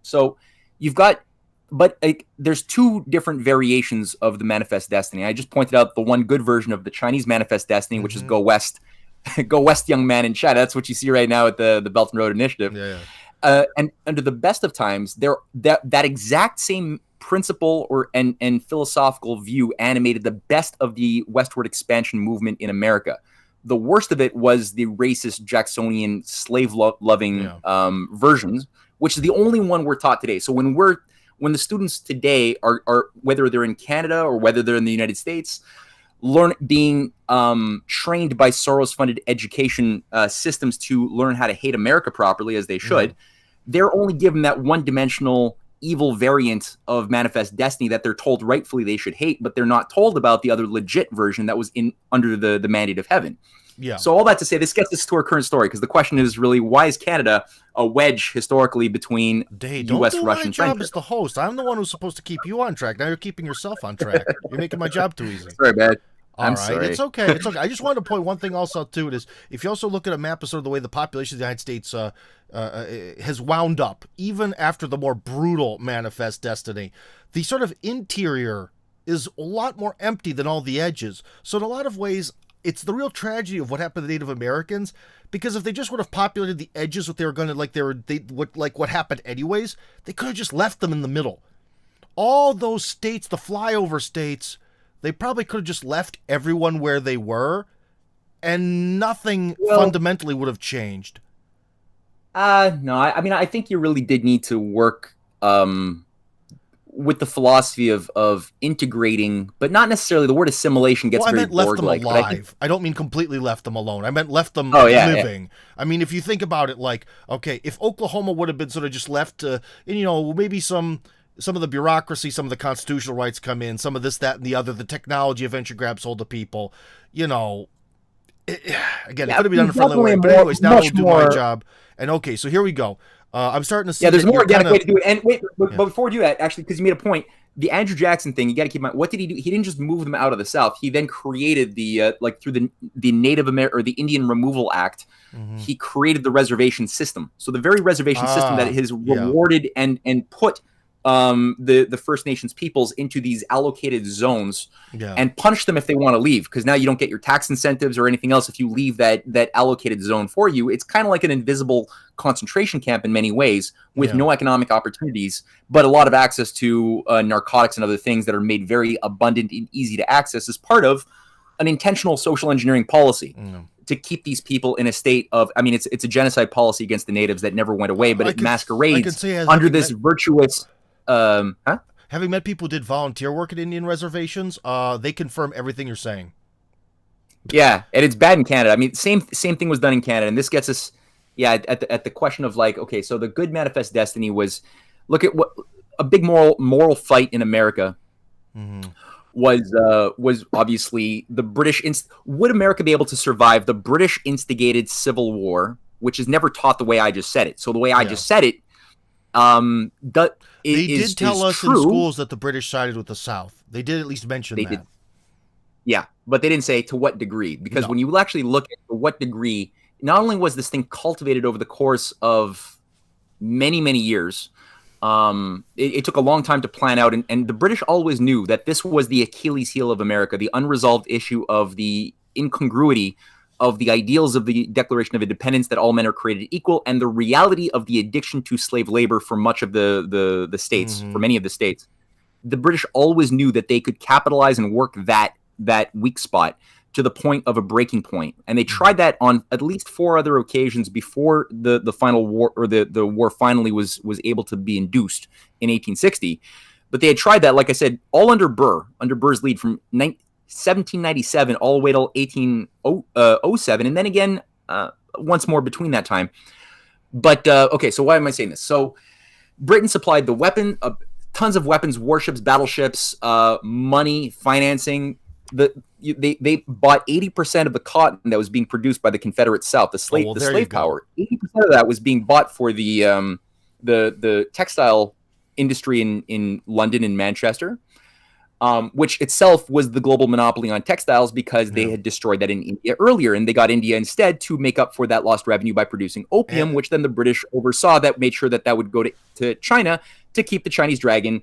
So you've got, but there's two different variations of the Manifest Destiny. I just pointed out the one good version of the Chinese Manifest Destiny, which is Go West. Go West, young man in China. That's what you see right now at the Belt and Road Initiative. And under the best of times, that exact same principle and philosophical view animated the best of the westward expansion movement in America. The worst of it was the racist Jacksonian slave-loving versions, which is the only one we're taught today. So when the students today are whether they're in Canada or whether they're in the United States, being trained by Soros-funded education systems to learn how to hate America properly, as they should, they're only given that one-dimensional evil variant of Manifest Destiny that they're told rightfully they should hate, but they're not told about the other legit version that was under the mandate of heaven. So all that to say, this gets us to our current story, because the question is really, why is Canada a wedge historically between U.S., Russia, and French? My job as the host. I'm the one who's supposed to keep you on track. Now you're keeping yourself on track. You're making my job too easy. Sorry, man. I'm sorry. It's okay. It's okay. I just wanted to point one thing also to it is, if you also look at a map of sort of the way the population of the United States has wound up, even after the more brutal Manifest Destiny, the sort of interior is a lot more empty than all the edges. So in a lot of ways, it's the real tragedy of what happened to Native Americans, because if they just would have populated the edges, what they were going to what happened anyways, they could have just left them in the middle. All those states, the flyover states, they probably could have just left everyone where they were, and nothing fundamentally would have changed. No, I mean, I think you really did need to work with the philosophy of integrating, but not necessarily. The word assimilation gets very Borg-like. I don't mean completely left them alone. I meant left them living. I mean, if you think about it, like, okay, if Oklahoma would have been sort of just left, and maybe some of the bureaucracy, some of the constitutional rights come in, some of this, that, and the other, the technology eventually grabs hold of people, again, it could have been done in a friendly way, but anyways, now we'll do my job. And okay, so here we go. I'm starting to see. Yeah, there's more organic way to do it. And wait, but before we do that, actually, because you made a point, the Andrew Jackson thing, you got to keep in mind, what did he do? He didn't just move them out of the South. He then created through the Native American or the Indian Removal Act, he created the reservation system. So the very reservation system that has rewarded and put the First Nations peoples into these allocated zones and punish them if they want to leave, because now you don't get your tax incentives or anything else if you leave that allocated zone for you. It's kind of like an invisible concentration camp in many ways, with no economic opportunities, but a lot of access to narcotics and other things that are made very abundant and easy to access as part of an intentional social engineering policy to keep these people in a state of, I mean, it's a genocide policy against the natives that never went away, but it masquerades under this virtuous... Having met people who did volunteer work at Indian reservations, they confirm everything you're saying. Yeah, and it's bad in Canada. I mean, same thing was done in Canada, and this gets us, at the question of, like, okay, so the good Manifest Destiny was, look at what a big moral fight in America was obviously the British. Would America be able to survive the British instigated Civil War, which is never taught the way I just said it? So the way I just said it, they did tell us in schools that the British sided with the South. They did at least mention that. Did. Yeah, but they didn't say to what degree. Because when you actually look at what degree, not only was this thing cultivated over the course of many, many years, it took a long time to plan out. And the British always knew that this was the Achilles heel of America, the unresolved issue of the incongruity of the ideals of the Declaration of Independence, that all men are created equal, and the reality of the addiction to slave labor for much of the states, for many of the states. The British always knew that they could capitalize and work that weak spot to the point of a breaking point. And they tried that on at least 4 other occasions before the final war, or the war finally was able to be induced in 1860. But they had tried that, like I said, all under Burr's lead from 1797 all the way till 1807, and then again once more between that time. But okay, so why am I saying this? So Britain supplied the weapon, tons of weapons, warships, battleships, money, financing. They bought 80% of the cotton that was being produced by the Confederate South, the Oh, well, there you slave go. power. 80% of that was being bought for the textile industry in London and Manchester, which itself was the global monopoly on textiles because they had destroyed that in India earlier, and they got India instead to make up for that lost revenue by producing opium, which then the British oversaw, that made sure that would go to China to keep the Chinese dragon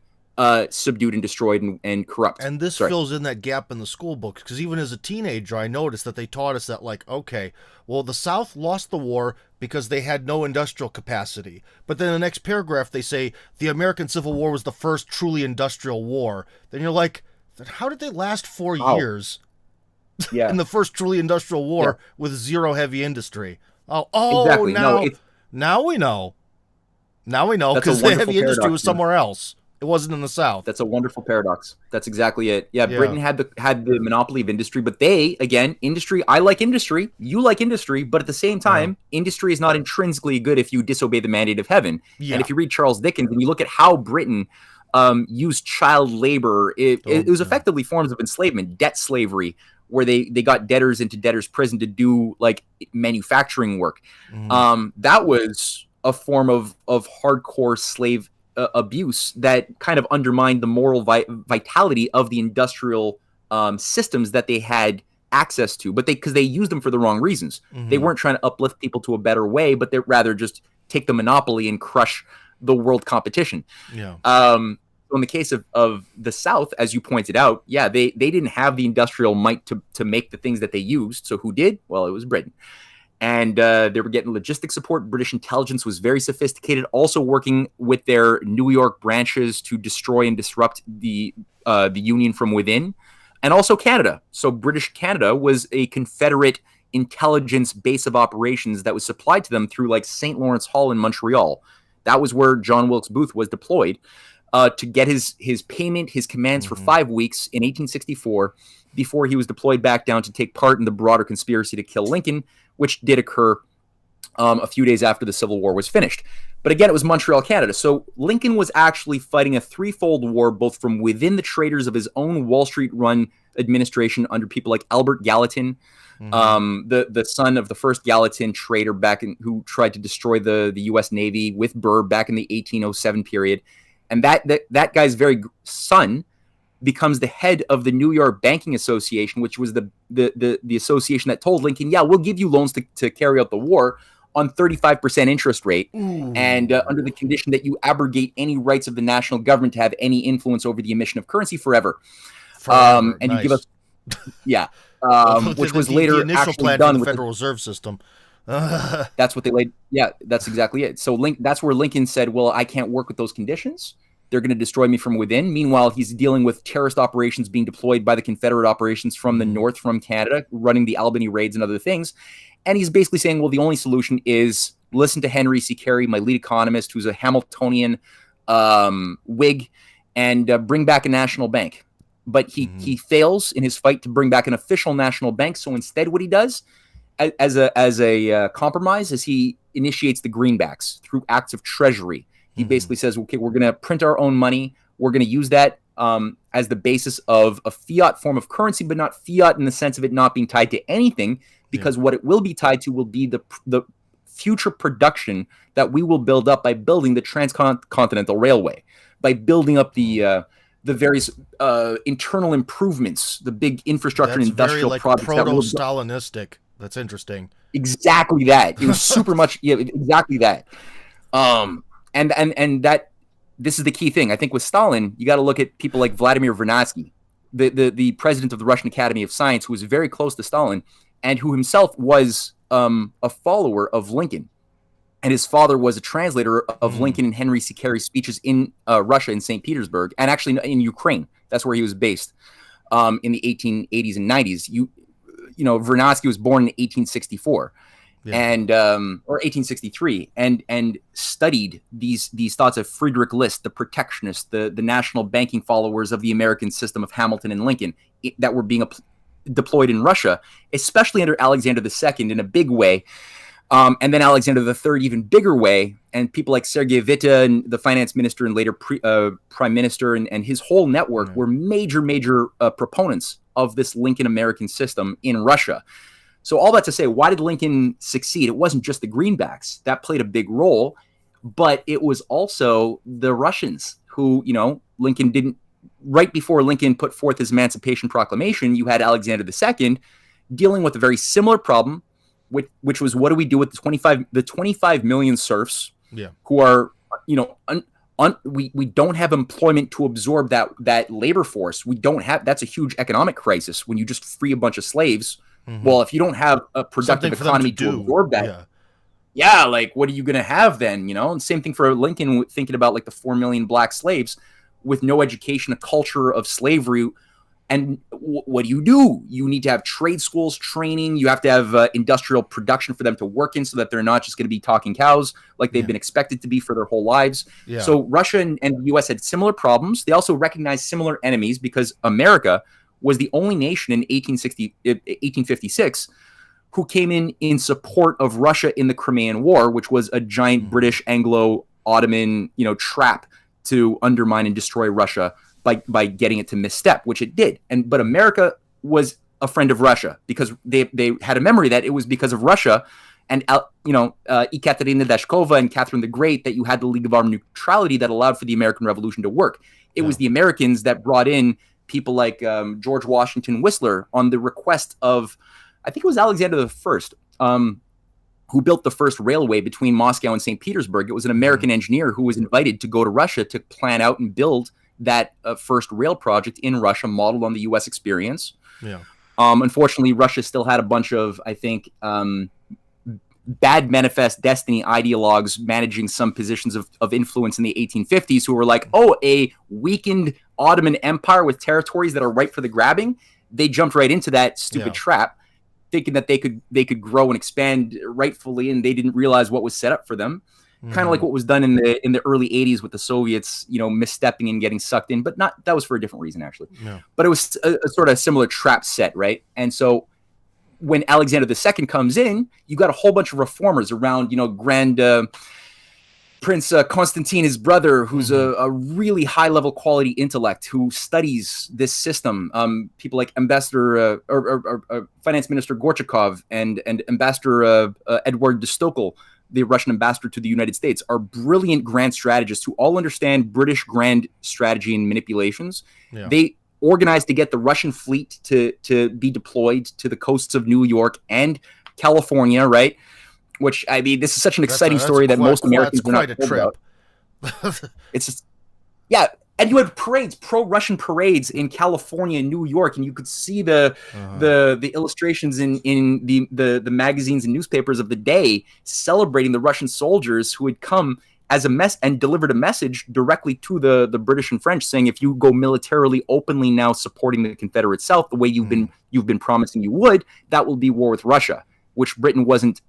subdued and destroyed and corrupt. And this fills in that gap in the school books, because even as a teenager, I noticed that they taught us that, like, okay, well, the South lost the war because they had no industrial capacity. But then in the next paragraph, they say the American Civil War was the first truly industrial war. Then you're like, how did they last 4 years in the first truly industrial war with zero heavy industry? Oh, exactly. Now we know. Now we know, because the heavy industry was somewhere else. It wasn't in the South. That's a wonderful paradox. That's exactly it. Yeah, Britain had the monopoly of industry, but they, again, industry, I like industry, you like industry, but at the same time, industry is not intrinsically good if you disobey the mandate of heaven. Yeah. And if you read Charles Dickens and you look at how Britain used child labor, it was effectively forms of enslavement, debt slavery, where they got debtors into debtors' prison to do like manufacturing work. That was a form of hardcore slave abuse that kind of undermined the moral vitality of the industrial systems that they had access to, but because they used them for the wrong reasons. They weren't trying to uplift people to a better way, but they rather just take the monopoly and crush the world competition. So in the case of the South, as you pointed out, they didn't have the industrial might to make the things that they used. So who did? Well, it was Britain. And they were getting logistic support. British intelligence was very sophisticated, also working with their New York branches to destroy and disrupt the Union from within, and also Canada. So British Canada was a Confederate intelligence base of operations that was supplied to them through like St. Lawrence Hall in Montreal. That was where John Wilkes Booth was deployed to get his payment, his commands for 5 weeks in 1864, before he was deployed back down to take part in the broader conspiracy to kill Lincoln, which did occur a few days after the Civil War was finished. But again, it was Montreal, Canada. So Lincoln was actually fighting a threefold war, both from within the traders of his own Wall Street-run administration under people like Albert Gallatin, the son of the first Gallatin trader who tried to destroy the U.S. Navy with Burr back in the 1807 period. And that guy's very son becomes the head of the New York Banking Association, which was the association that told Lincoln, we'll give you loans to carry out the war on 35% interest rate, and under the condition that you abrogate any rights of the national government to have any influence over the emission of currency forever. And you give us, which was later the initial actually plan done for the with Federal Reserve System. That's what they laid. Yeah, that's exactly it. So that's where Lincoln said, well, I can't work with those conditions. They're going to destroy me from within. Meanwhile, he's dealing with terrorist operations being deployed by the Confederate operations from the north, from Canada, running the Albany raids and other things. And he's basically saying, well, the only solution is listen to Henry C. Carey, my lead economist, who's a Hamiltonian Whig, and bring back a national bank. But he fails in his fight to bring back an official national bank. So instead, what he does as a compromise is he initiates the greenbacks through acts of treasury. He basically says, okay, we're going to print our own money. We're going to use that as the basis of a fiat form of currency, but not fiat in the sense of it not being tied to anything, because what it will be tied to will be the future production that we will build up by building the transcontinental railway, by building up the various internal improvements, the big infrastructure and industrial projects. Proto-Stalinistic. That's interesting. Exactly that. It was super much, exactly that. And that this is the key thing. I think with Stalin, you got to look at people like Vladimir Vernadsky, the president of the Russian Academy of Science, who was very close to Stalin and who himself was a follower of Lincoln. And his father was a translator of Lincoln and Henry C. Carey's speeches in Russia, in St. Petersburg, and actually in Ukraine. That's where he was based in the 1880s and 90s. You know, Vernadsky was born in 1864. And or 1863, and studied these thoughts of Friedrich List, the protectionists, the national banking followers of the American system of Hamilton and Lincoln that were being deployed in Russia, especially under Alexander II in a big way. And then Alexander III, even bigger way, and people like Sergei Witte, and the finance minister and later prime minister, and his whole network were major proponents of this Lincoln American system in Russia. So all that to say, why did Lincoln succeed? It wasn't just the greenbacks that played a big role, but it was also the Russians who, Lincoln didn't. Right before Lincoln put forth his Emancipation Proclamation, you had Alexander II dealing with a very similar problem, which was, what do we do with the 25 million serfs who are, we don't have employment to absorb that labor force. That's a huge economic crisis when you just free a bunch of slaves. Mm-hmm. Well, if you don't have a productive economy to absorb that, like, what are you going to have then? And same thing for Lincoln, thinking about like the 4 million black slaves with no education, a culture of slavery. And what do? You need to have trade schools, training. You have to have industrial production for them to work in, so that they're not just going to be talking cows like they've been expected to be for their whole lives. Yeah. So Russia and the U.S. had similar problems. They also recognized similar enemies, because America was the only nation in 1856 who came in support of Russia in the Crimean War, which was a giant British Anglo-Ottoman trap to undermine and destroy Russia by getting it to misstep, which it did. But America was a friend of Russia, because they had a memory that it was because of Russia and Ekaterina Dashkova and Catherine the Great that you had the League of Armed Neutrality that allowed for the American Revolution to work. It was the Americans that brought in people like George Washington Whistler on the request of, I think it was Alexander I, who built the first railway between Moscow and St. Petersburg. It was an American engineer who was invited to go to Russia to plan out and build that first rail project in Russia, modeled on the U.S. experience. Yeah. Unfortunately, Russia still had a bunch of, I think, bad manifest destiny ideologues managing some positions of influence in the 1850s, who were like, a weakened Ottoman Empire with territories that are ripe for the grabbing. They jumped right into that stupid trap, thinking that they could grow and expand rightfully, and they didn't realize what was set up for them. Kind of like what was done in the early 80s with the Soviets, misstepping and getting sucked in, but that was for a different reason, actually. Yeah. But it was a sort of similar trap set, right? And so when Alexander II comes in, you got a whole bunch of reformers around, Grand Prince Constantine, his brother, who's a really high-level quality intellect who studies this system. People like Ambassador or Finance Minister Gorchakov and Ambassador Edward de Stokel, the Russian ambassador to the United States, are brilliant grand strategists who all understand British grand strategy and manipulations. Yeah. They organized to get the Russian fleet to be deployed to the coasts of New York and California, right? Which, I mean, this is such an exciting story that most Americans are not told about. It's just, and you had parades, pro-Russian parades in California and New York, and you could see the illustrations in the magazines and newspapers of the day celebrating the Russian soldiers who had come as a mess and delivered a message directly to the British and French, saying, if you go militarily openly now supporting the Confederate South the way you've been promising you would, that will be war with Russia, which Britain wasn't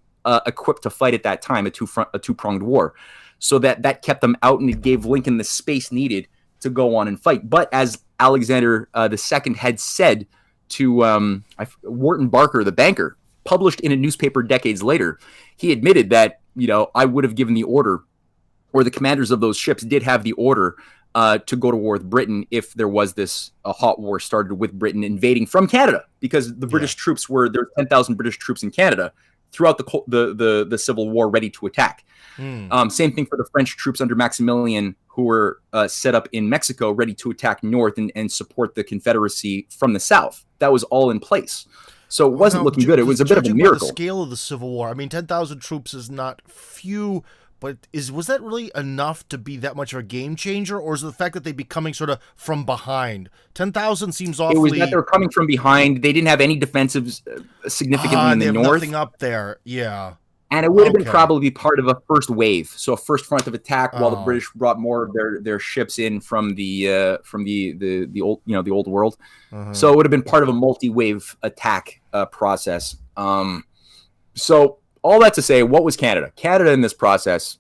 equipped to fight at that time, a two-pronged war. So that kept them out, and it gave Lincoln the space needed to go on and fight. But as Alexander II had said to Wharton Barker, the banker, published in a newspaper decades later, he admitted that, I would have given the order, or the commanders of those ships did have the order to go to war with Britain if there was a hot war started with Britain invading from Canada, because the British troops there were 10,000 British troops in Canada throughout the Civil War, ready to attack. Same thing for the French troops under Maximilian, who were set up in Mexico, ready to attack north and support the Confederacy from the south. That was all in place. So it wasn't looking good. It was a bit of a miracle. The scale of the Civil War, I mean, 10,000 troops is not few, but was that really enough to be that much of a game changer, or is it the fact that they'd be coming sort of from behind? 10,000 seems awfully... It was that they were coming from behind. They didn't have any defensives significantly in the north. Nothing up there, yeah. And it would have been probably part of a first wave, so a first front of attack, while the British brought more of their ships in from the old the old world. So it would have been part of a multi-wave attack process. So all that to say, what was Canada? Canada in this process,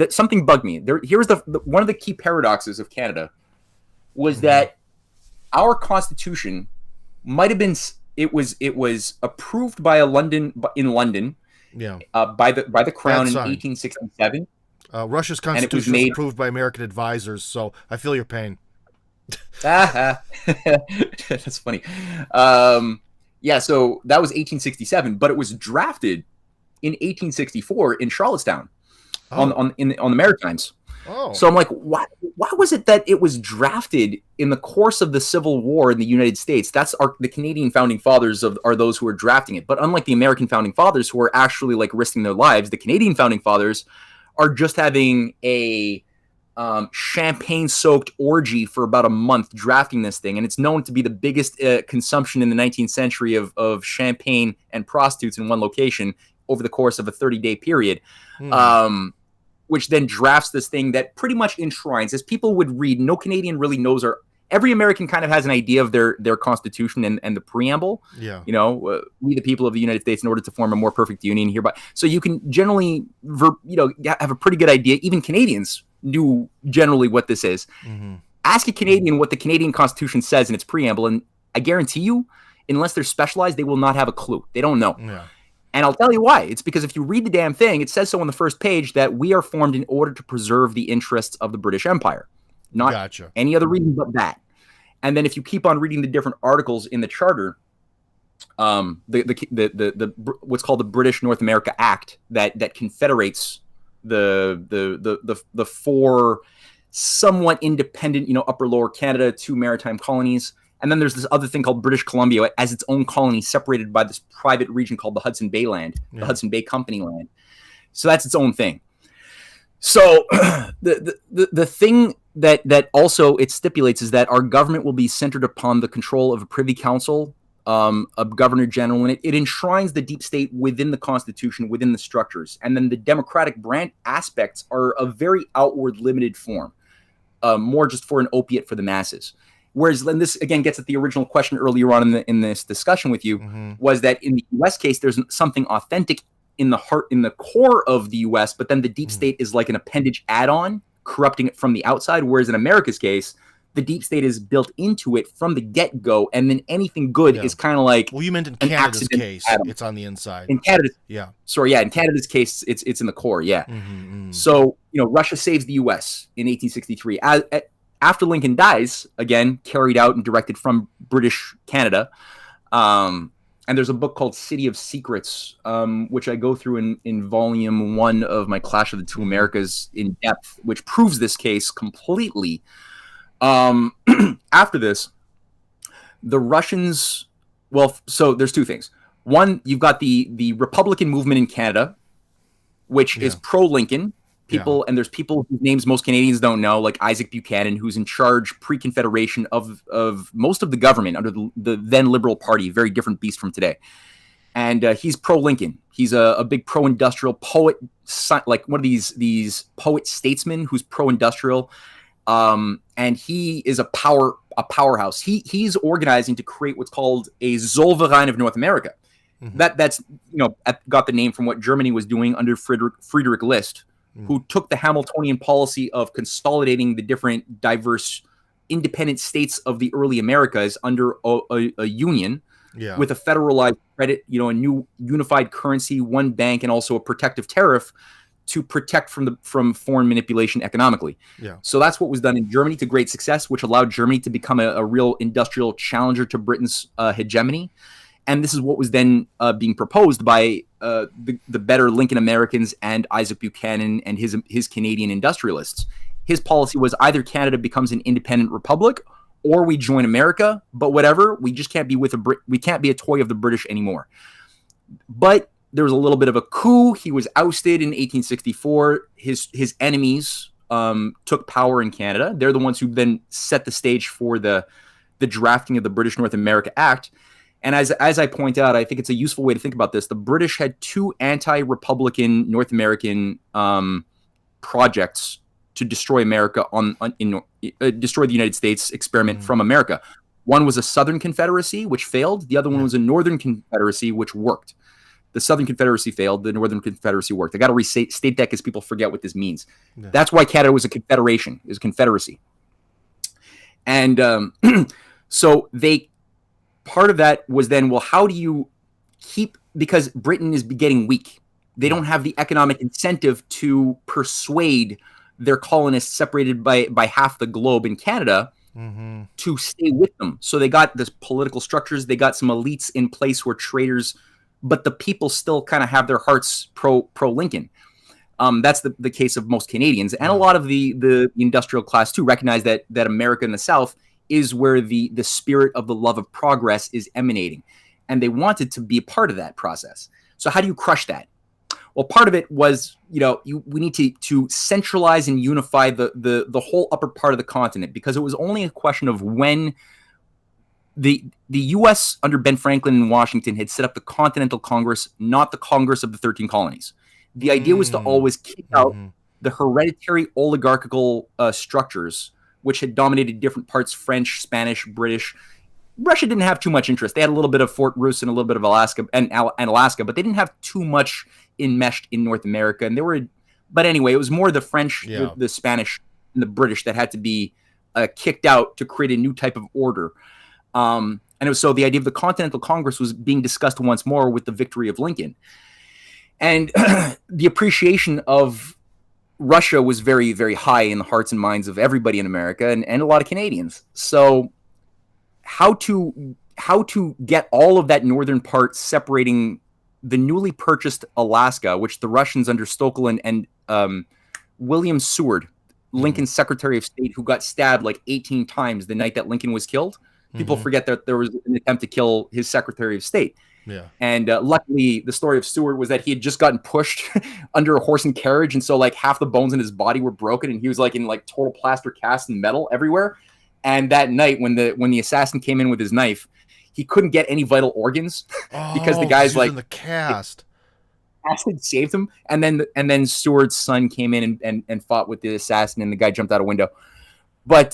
something bugged me. Here's one of the key paradoxes of Canada was that our Constitution might have been it was approved by in London. Yeah. By the crown Bad in sign. 1867. Russia's And it was constitution was made. approved by American advisors, so I feel your pain. Ah, that's funny. Yeah, so that was 1867, but it was drafted in 1864 in Charlottetown Oh. on the Maritimes. Oh. So I'm like, why was it that it was drafted in the course of the Civil War in the United States? The Canadian founding fathers are those who are drafting it. But unlike the American founding fathers who are actually like risking their lives, the Canadian founding fathers are just having a champagne-soaked orgy for about a month drafting this thing. And it's known to be the biggest consumption in the 19th century of champagne and prostitutes in one location over the course of a 30-day period. Which then drafts this thing that pretty much enshrines, as people would read, no Canadian really knows, or every American kind of has an idea of their constitution and the preamble. Yeah. You know, we the people of the United States in order to form a more perfect union hereby. So you can generally, have a pretty good idea. Even Canadians knew generally what this is. Mm-hmm. Ask a Canadian what the Canadian Constitution says in its preamble, and I guarantee you, unless they're specialized, they will not have a clue. They don't know. Yeah. And I'll tell you why. It's because if you read the damn thing, it says so on the first page that we are formed in order to preserve the interests of the British Empire. Not any other reason but that. And then if you keep on reading the different articles in the charter, the what's called the British North America Act that confederates the four somewhat independent, upper lower Canada, 2 maritime colonies. And then there's this other thing called British Columbia as its own colony, separated by this private region called the Hudson Bay land, the Hudson Bay Company land. So that's its own thing. So the thing that also it stipulates is that our government will be centered upon the control of a privy council, a governor general, and it enshrines the deep state within the Constitution, within the structures. And then the democratic branch aspects are a very outward limited form, more just for an opiate for the masses. Whereas, then this again gets at the original question earlier on in this discussion with you, was that in the U.S. case, there's something authentic in the core of the U.S., but then the deep state is like an appendage add-on, corrupting it from the outside. Whereas in America's case, the deep state is built into it from the get-go, and then anything good is kind of like. Well, you meant in Canada's case, it's on the inside. In Canada's, in Canada's case, it's in the core, So Russia saves the U.S. in 1863. After Lincoln dies, again, carried out and directed from British Canada. And there's a book called City of Secrets, which I go through in volume 1 of my Clash of the Two Americas in depth, which proves this case completely. After this, the Russians, so there's two things. One, you've got the Republican movement in Canada, which is pro-Lincoln. And there's people whose names most Canadians don't know, like Isaac Buchanan, who's in charge pre-Confederation of most of the government under the then Liberal Party, very different beast from today. And he's pro-Lincoln. He's a big pro-industrial poet, like one of these poet-statesmen who's pro-industrial. And he is a powerhouse. He's organizing to create what's called a Zollverein of North America. That's got the name from what Germany was doing under Friedrich List, who took the Hamiltonian policy of consolidating the different diverse independent states of the early Americas under a union with a federalized credit, a new unified currency, one bank, and also a protective tariff to protect from foreign manipulation economically. So that's what was done in Germany to great success, which allowed Germany to become a real industrial challenger to Britain's hegemony. And this is what was then being proposed by the better Lincoln Americans and Isaac Buchanan and his Canadian industrialists. His policy was either Canada becomes an independent republic or we join America, but whatever, we just can't be we can't be a toy of the British anymore. But there was a little bit of a coup. He was ousted in 1864. His enemies took power in Canada. They're the ones who then set the stage for the drafting of the British North America Act. And as I point out, I think it's a useful way to think about this. The British had 2 anti-Republican North American projects to destroy America destroy the United States experiment from America. One was a Southern Confederacy, which failed. The other one was a Northern Confederacy, which worked. The Southern Confederacy failed. The Northern Confederacy worked. I got to restate that because people forget what this means. That's why Canada was a confederation, is a confederacy. And so part of that was then, how do you keep, because Britain is getting weak. They don't have the economic incentive to persuade their colonists separated by half the globe in Canada to stay with them. So they got this political structures. They got some elites in place who are traitors, but the people still kind of have their hearts pro Lincoln. That's the case of most Canadians, and a lot of the industrial class too recognize that America in the South is where the spirit of the love of progress is emanating, and they wanted to be a part of that process. So how do you crush that? Well, part of it was, we need to centralize and unify the whole upper part of the continent, because it was only a question of when the U.S. under Ben Franklin in Washington had set up the Continental Congress, not the Congress of the 13 colonies. The idea was to always kick out the hereditary oligarchical structures, which had dominated different parts, French, Spanish, British. Russia didn't have too much interest. They had a little bit of Fort Roos and a little bit of Alaska, but they didn't have too much enmeshed in North America. And but anyway, it was more the French, the Spanish, and the British that had to be kicked out to create a new type of order. And it was, so the idea of the Continental Congress was being discussed once more with the victory of Lincoln. And the appreciation of Russia was very, very high in the hearts and minds of everybody in America and a lot of Canadians. So how to get all of that northern part separating the newly purchased Alaska, which the Russians under Stokely and William Seward, Lincoln's Secretary of State, who got stabbed like 18 times the night that Lincoln was killed. People forget that there was an attempt to kill his Secretary of State. Yeah. And luckily, the story of Seward was that he had just gotten pushed under a horse and carriage. And so like half the bones in his body were broken, and he was like in like total plaster cast and metal everywhere. And that night when the assassin came in with his knife, he couldn't get any vital organs because the guy's like in the cast. Acid saved him. And then Seward's son came in and fought with the assassin, and the guy jumped out a window. But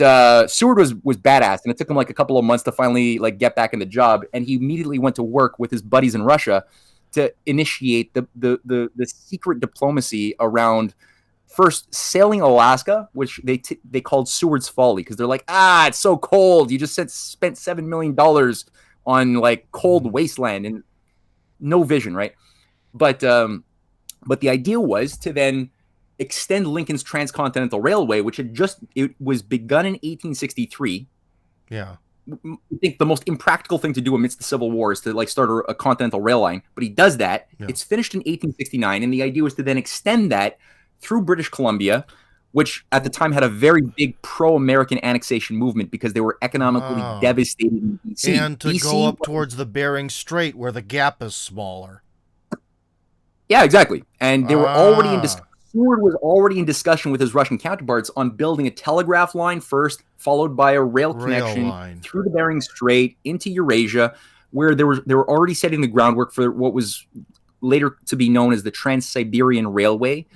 Seward was badass, and it took him like a couple of months to finally like get back in the job. And he immediately went to work with his buddies in Russia to initiate the secret diplomacy around first sailing Alaska, which they called Seward's Folly, because they're like, it's so cold. You just spent $7 million on like cold wasteland and no vision, right? But the idea was to then extend Lincoln's Transcontinental Railway, which it was begun in 1863. Yeah. I think the most impractical thing to do amidst the Civil War is to like start a continental rail line, but he does that. Yeah. It's finished in 1869, and the idea was to then extend that through British Columbia, which at the time had a very big pro-American annexation movement because they were economically devastated in BC. And to go up towards the Bering Strait where the gap is smaller. Yeah, exactly. And they were already in discussion. Seward was already in discussion with his Russian counterparts on building a telegraph line first, followed by a rail connection through the Bering Strait into Eurasia, where they were already setting the groundwork for what was later to be known as the Trans-Siberian Railway,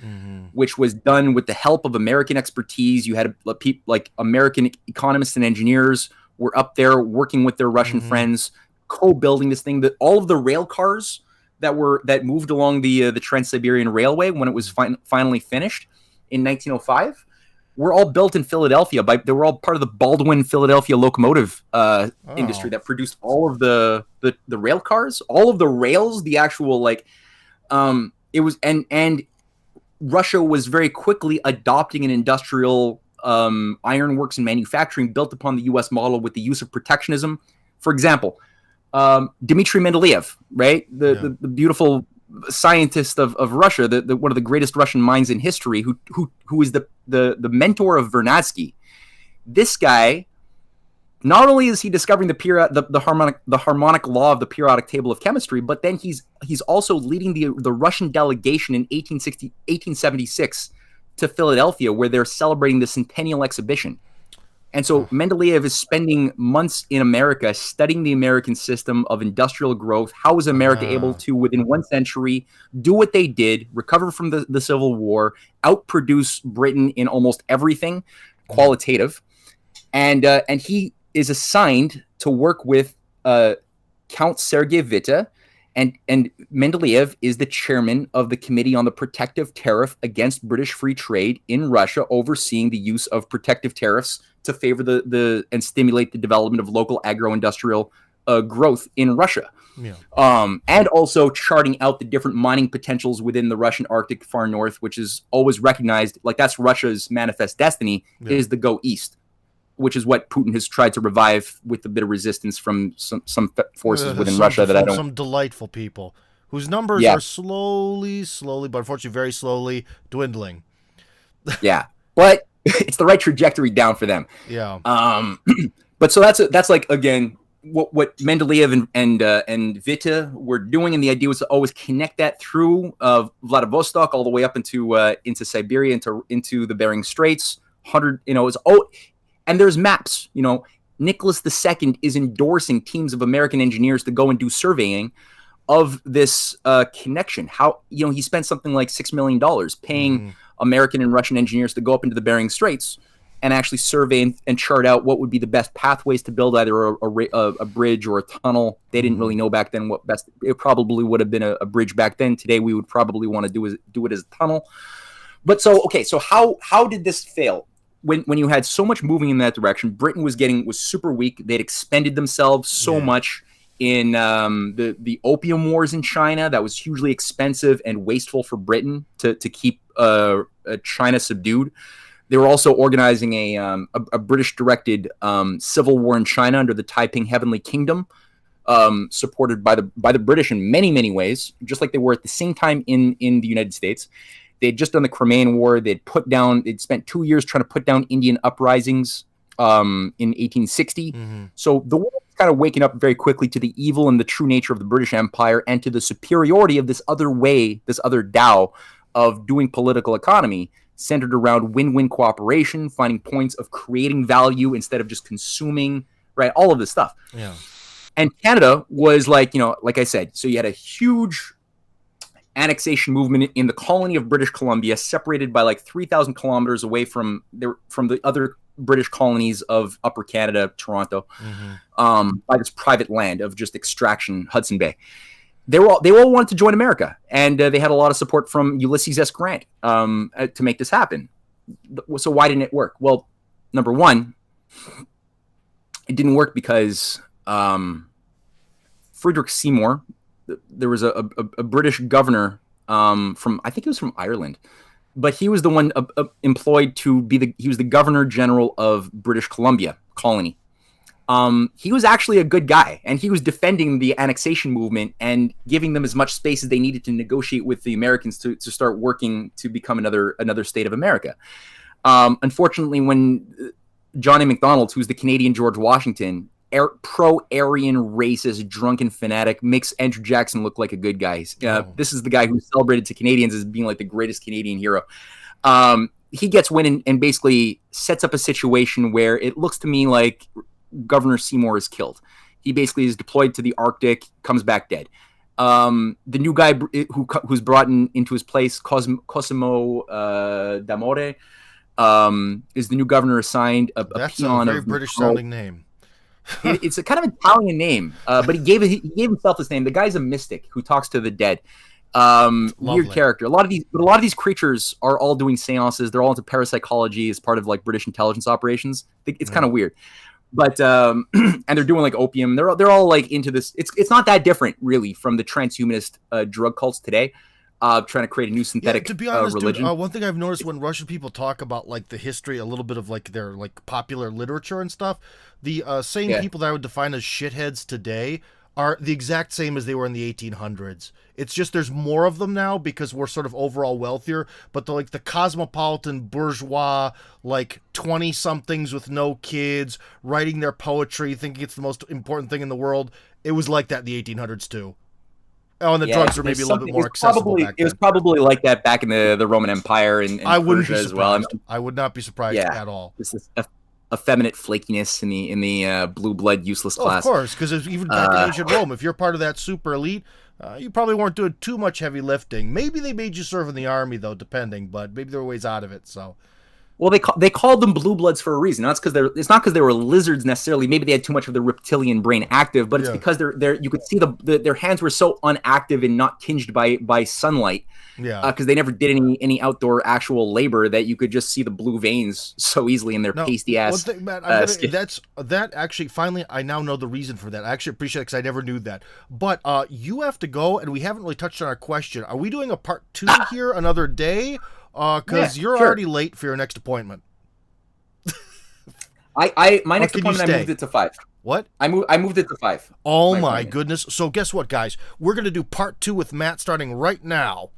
which was done with the help of American expertise. You had like American economists and engineers were up there working with their Russian friends, co-building this thing. That all of the rail cars that moved along the Trans-Siberian Railway when it was finally finished in 1905 were all built in Philadelphia. They were all part of the Baldwin Philadelphia locomotive industry that produced all of the rail cars, all of the rails, the actual like it was and Russia was very quickly adopting an industrial ironworks and manufacturing built upon the U.S. model with the use of protectionism. For example, Dmitry Mendeleev, right? The beautiful scientist of Russia, the one of the greatest Russian minds in history, who is the mentor of Vernadsky. This guy, not only is he discovering the harmonic law of the periodic table of chemistry, but then he's also leading the Russian delegation in 1876 to Philadelphia, where they're celebrating the centennial exhibition. And so Mendeleev is spending months in America studying the American system of industrial growth. How was America able to, within 1 century, do what they did, recover from the Civil War, outproduce Britain in almost everything qualitative? And he is assigned to work with Count Sergei Witte, and Mendeleev is the chairman of the Committee on the Protective Tariff Against British Free Trade in Russia, overseeing the use of protective tariffs to favor and stimulate the development of local agro-industrial growth in Russia. Yeah. And also charting out the different mining potentials within the Russian Arctic far north, which is always recognized, like that's Russia's manifest destiny, is the go east, which is what Putin has tried to revive with a bit of resistance from some forces within Russia that I don't... Some delightful people whose numbers are slowly, but unfortunately very slowly dwindling. Yeah, but it's the right trajectory down for them. Yeah. But so that's like, again, what Mendeleev and Witte were doing, and the idea was to always connect that through Vladivostok all the way up into Siberia, into the Bering Straits. And there's maps. Nicholas II is endorsing teams of American engineers to go and do surveying of this connection. How he spent something like $6 million paying American and Russian engineers to go up into the Bering Straits and actually survey and chart out what would be the best pathways to build either a bridge or a tunnel. They didn't really know back then what best. It probably would have been a bridge back then. Today we would probably want to do it as a tunnel. But so how did this fail? When you had so much moving in that direction, Britain was super weak. They'd expended themselves so much in the opium wars in China. That was hugely expensive and wasteful for Britain to keep China subdued. They were also organizing a British-directed civil war in China under the Taiping Heavenly Kingdom, supported by the British in many, many ways, just like they were at the same time in the United States. They'd just done the Crimean War. They'd spent 2 years trying to put down Indian uprisings in 1860. So the world was kind of waking up very quickly to the evil and the true nature of the British Empire and to the superiority of this other way, this other Tao of doing political economy, centered around win-win cooperation, finding points of creating value instead of just consuming, right? All of this stuff. Yeah. And Canada was like I said, so you had a huge annexation movement in the colony of British Columbia, separated by like 3,000 kilometers away from the other British colonies of Upper Canada, Toronto, by this private land of just extraction, Hudson Bay. They all wanted to join America, and they had a lot of support from Ulysses S. Grant to make this happen. So why didn't it work? Well, number one, it didn't work because Frederick Seymour, there was a British governor I think he was from Ireland, but he was the one employed to he was the Governor General of British Columbia colony. He was actually a good guy, and he was defending the annexation movement and giving them as much space as they needed to negotiate with the Americans to start working to become another state of America. Unfortunately, when John A. Macdonald, who's the Canadian George Washington, pro-Aryan, racist, drunken fanatic, makes Andrew Jackson look like a good guy. This is the guy who's celebrated to Canadians as being like the greatest Canadian hero. He gets wind and basically sets up a situation where it looks to me like Governor Seymour is killed. He basically is deployed to the Arctic, comes back dead. The new guy who's brought into his place, Cosimo D'Amore, is the new governor assigned. That's peon a very British-sounding name. It's a kind of Italian name, but he gave himself this name. The guy's a mystic who talks to the dead. Weird character. A lot of these creatures are all doing seances. They're all into parapsychology as part of like British intelligence operations. It's kind of weird. But and they're doing like opium. They're all like into this. It's not that different really from the transhumanist drug cults today, trying to create a new synthetic to be honest, religion. Dude, one thing I've noticed when Russian people talk about like the history, a little bit of like their like popular literature and stuff, the same people that I would define as shitheads today are the exact same as they were in the 1800s. It's just there's more of them now because we're sort of overall wealthier, but the cosmopolitan bourgeois, like 20-somethings with no kids, writing their poetry, thinking it's the most important thing in the world, it was like that in the 1800s too. Oh, and the drugs were maybe a little bit more accessible back then. It was probably like that back in the Roman Empire and Persia as well. I would not be surprised at all. This is effeminate flakiness in the blue blood useless class. Of course, because even back in ancient Rome, if you're part of that super elite, you probably weren't doing too much heavy lifting. Maybe they made you serve in the army though, depending, but maybe there were ways out of it. So, Well, they called them blue bloods for a reason. It's not because they were lizards necessarily. Maybe they had too much of the reptilian brain active, but it's because you could see their hands were so unactive and not tinged by sunlight. Yeah, because they never did any outdoor actual labor, that you could just see the blue veins so easily in their pasty ass. One thing, Matt, that actually finally I now know the reason for that. I actually appreciate it because I never knew that. But you have to go, and we haven't really touched on our question. Are we doing a part 2 here another day? Because you're already late for your next appointment. My next appointment, I moved it to 5. What? I moved it to 5. Oh my goodness. So guess what, guys? We're going to do part 2 with Matt starting right now.